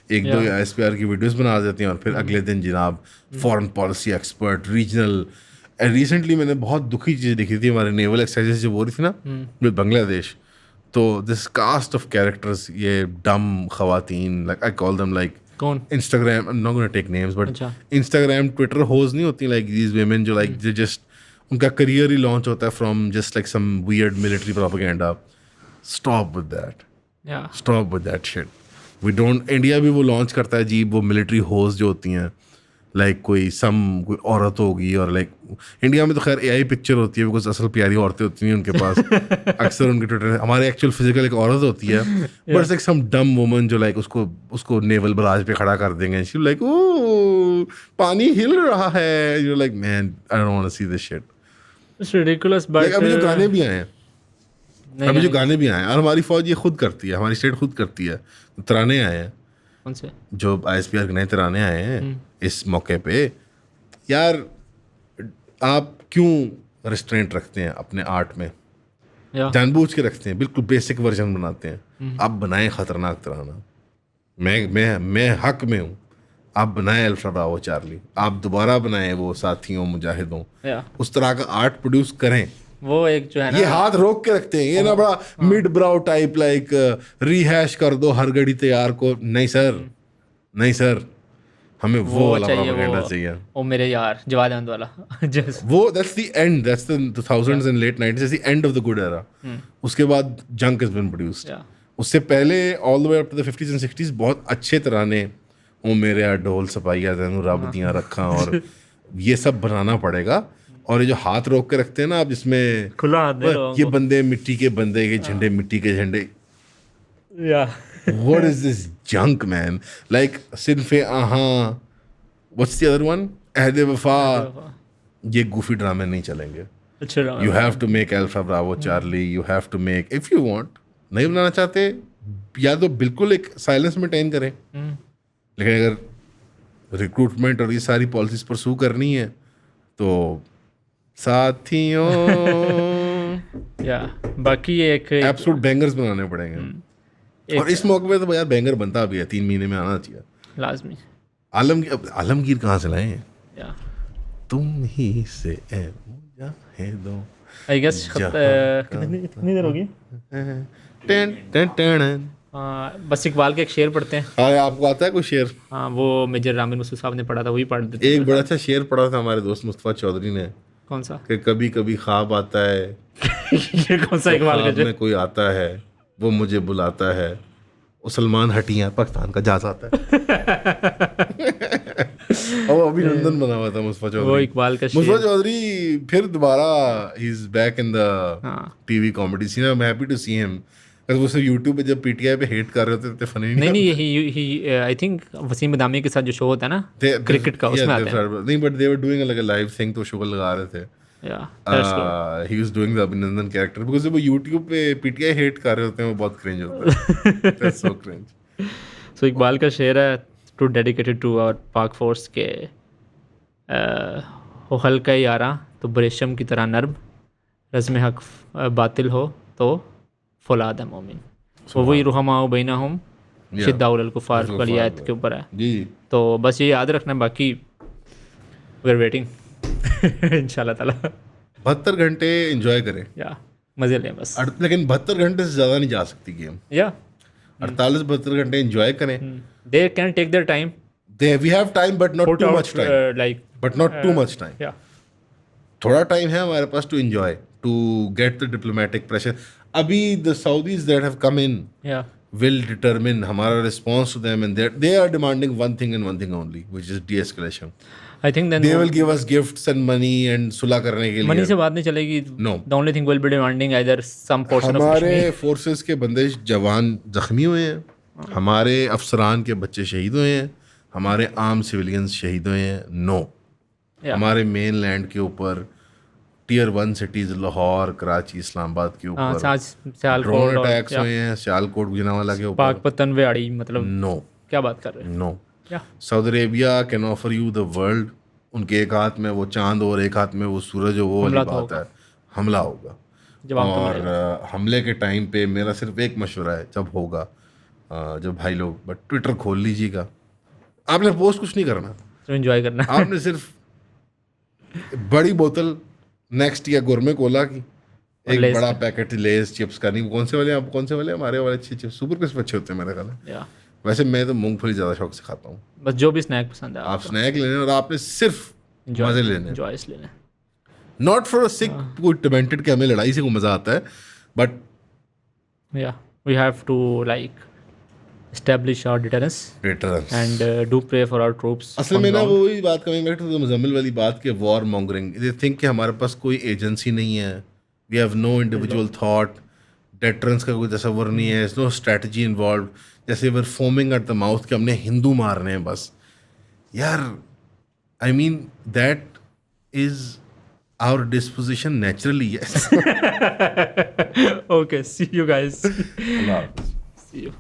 एक दो SPR की वीडियोस बना देते हैं और फिर अगले दिन जनाब foreign policy expert regional. Recently मैंने बहुत दुखी चीज़ देखी थी, हमारे नेवल एक्सरसाइजेस जो हो रही थी ना विद बांग्लादेश, तो दिस कास्ट ऑफ कैरेक्टर्स, ये डम खवातीन, like I call them like Instagram, I am not gonna take names, but Instagram Twitter hoes नहीं होती, लाइक दीज वुमेन जो लाइक दे जस्ट उनका करियर ही लॉन्च होता है from just like some weird military propaganda. Stop with that. Yeah stop with that shit. We don't. India भी वो launch करता है जी, वो मिलिट्री होस्ट जो होती हैं, लाइक कोई औरत होगी, और लाइक इंडिया में तो खैर AI पिक्चर होती है बिकॉज असल प्यारी औरतें होती हैं उनके पास. अक्सर उनके ट्विटर. हमारे एक्चुअल फिजिकल एक औरत होती है, बट इट्स लाइक सम डम वुमन जो लाइक उसको नेवल बराज पे खड़ा कर देंगे. शी लाइक ओ पानी हिल रहा है. You like man I don't want to see this shit. It's ridiculous. But अभी जो गाने भी आए हैं, अभी जो गाने भी आए हैं, और हमारी फौज ये खुद करती है, हमारी स्टेट खुद करती है. तराने आए हैं, कौन से जो ISPR के नए तराने आए हैं इस मौके पे. यार आप क्यों रिस्ट्रेंट रखते हैं अपने आर्ट में? या जानबूझ के रखते हैं, बिल्कुल बेसिक वर्जन बनाते हैं. आप बनाएं खतरनाक तराना. मैं हक में हूँ. आप बनाएं अल्फा ब्रावो चार्ली. आप दोबारा बनाएं वो साथियों मुजाहिदों. या उस तरह का आर्ट प्रोड्यूस करें. वो एक जो है ना, ये हाथ रोक के रखते हैं, ये ना बड़ा मिड ब्राउ टाइप लाइक रिहैश कर दो हर घड़ी तैयार को. नहीं सर, नहीं सर, हमें वो वाला प्रोपेगेंडा चाहिए. वो मेरे यार जवाद अहमद वाला जस्ट वो that's the end. That's the 2000s and late 90s. That's the end of the good era. उसके बाद जंक हैज बीन प्रोड्यूस्ड. या उससे पहले all the way up to the 50s and 60s बहुत अच्छे तराने, ओ मेरे यार ढोल सपाइया तेनू रब दियां रखा, और ये सब बनाना पड़ेगा. और ये जो हाथ रोक के रखते हैं ना आप, जिसमें खुला हाथ दे लोगों ये बंदे मिट्टी के बंदे के झंडे, मिट्टी के झंडे. को. या What is this junk, man? Like सिन्फे आहाँ, what's the other one? अहद वफा. ये goofy ड्रामे नहीं चलेंगे. अच्छा You have to make Alpha Bravo Charlie. You have to make, if you want. नहीं बनाना चाहते, या तो बिल्कुल एक साइलेंस मेंटेन करें. लेकिन अगर रिक्रूटमेंट और ये सारी पॉलिसीज परसू करनी है तो साथियों या बाकी एक एब्सोल्यूट बैंगर्स बनाने पड़ेंगे. और इस मौके पे तो यार बैंगर बनता भी है, 3 महीने में आना चाहिए. लाजमी. आलमगीर कहाँ से लाए हैं? या तुम ही से ए मुजाहिदों. आई गेस कितनी देर होगी? Ten ten ten. बस इकबाल के एक शेर पढ़ते हैं. हाँ, आपको आता है कोई शेर? हाँ, वो मेजर रामिन मसूद साहब ने पढ़ा था, वही पढ़ देते. एक बड़ा अच्छा शेर पढ़ा था हमारे दोस्त मुस्तफा चौधरी ने, कौन सा? कि कभी कभी ख्वाब आता है. ये कौन सा इकबाल का? ख्वाब में कोई आता है, वो मुझे बुलाता है. वो सलमान हटिया पाकिस्तान का जास आता है. और वो अभिनंदन बना हुआ था मुस्तफा चौधरी. वो इकबाल का मुस्तफा शेर. चौधरी फिर दोबारा he is back in the हाँ. TV comedy scene. I am happy to see him. वो सिर्फ यूट्यूब पे जब PTI पे हेट कर रहे होते थे, फनी नहीं ही आई थिंक वसीम बदामी के साथ जो शो होता है ना क्रिकेट का, उसमें आते हैं. नहीं, but they were doing like a live thing, तो शो लगा रहे थे. Yeah he was doing the Abhinandan character because वो यूट्यूब पे PTI हेट कर रहे होते हैं, वो बहुत क्रिंज होता है. That's so cringe. So Iqbal का शेर है to dedicated to our Pak force के हो हल्का यारा तो बरेशम की तरह नर्म, रज़्म हक बातिल हो तो फौलाद है मोमिन. वो वही रुहमा बैना हम शिद्दाउल कुफार वाली आयत के ऊपर है जी. तो बस ये याद रखना. बाकी वी आर वेटिंग इंशाल्लाह ताला. 72 घंटे एंजॉय करें. या मज़े लें बस. लेकिन 72 घंटे से ज़्यादा नहीं जा सकती गेम. या 48-72 घंटे एंजॉय करें. They can take their time. We have time but not too much time. Like but not too much time. Yeah थोड़ा टाइम है हमारे पास to enjoy, to get the diplomatic pressure. अभी the Saudis that have come in yeah will determine हमारा response to them, and they are demanding one thing and one thing only, which is de-escalation. I think then They will give us gifts and money and सुलह करने के money लिए. से बात नहीं चलेगी. No. The only thing will be demanding either some portion of हमारे forces के बंदे जवान जख्मी हुए हैं, हमारे अफसरान के बच्चे शहीद हुए हैं, हमारे आम सिविलियंस शहीद हुए हैं. नो, हमारे मेन लैंड के ऊपर Tier 1 सिटीज लाहौर, कराची, इस्लामाबाद के ऊपर ड्रोन अटैक्स हुए हैं. सियालकोट, गुजरांवाला के ऊपर. पाकपतन वेआड़ी मतलब नो, क्या बात कर रहे हैं? नो. क्या Saudi Arabia can offer you the world. उनके एक हाथ में वो चांद और एक हाथ में वो सूरज, वो वाली बात है. हमला होगा. और हमले के टाइम पे मेरा सिर्फ एक मशवरा है, जब होगा, जब भाई लोग बट ट्विटर खोल लीजिएगा. आपने पोस्ट कुछ नहीं करना, एंजॉय करना. आपने सिर्फ बड़ी बोतल नेक्स्ट या गोरमे कोला की, एक बड़ा पैकेट लेस चिप्स का. नहीं, कौन से वाले हमारे वाले अच्छे चिप्स सुपर क्रिस्प अच्छे होते हैं मेरे ख्याल में. वैसे मैं तो मूंगफली ज़्यादा शौक से खाता हूँ. बस जो भी स्नैक पसंद है आप स्नैक लेने और आपने सिर्फ मजे लेने. एंजॉयस लेने. नॉट फॉर अ सिक कोई टर्मेंटेड कि हमें लड़ाई से को मज़ा आता है, but Yeah, we have to like establish our deterrence and do pray for our troops. असल on में ना ground. वही बात कमिंग बैक टू मुजम्मिल वाली बात के वॉर मॉन्गरिंग, दे थिंक कि हमारे पास कोई एजेंसी नहीं है, we have no individual thought, deterrence का कोई तस्वर नहीं है, नो स्ट्रेटजी इन्वॉल्व, जैसे we're foaming at the mouth कि हमने हिंदू मारने हैं बस. यार I mean that is our disposition naturally. Yes. Okay, see you guys. अल्लाह हाफ़िज़. See you.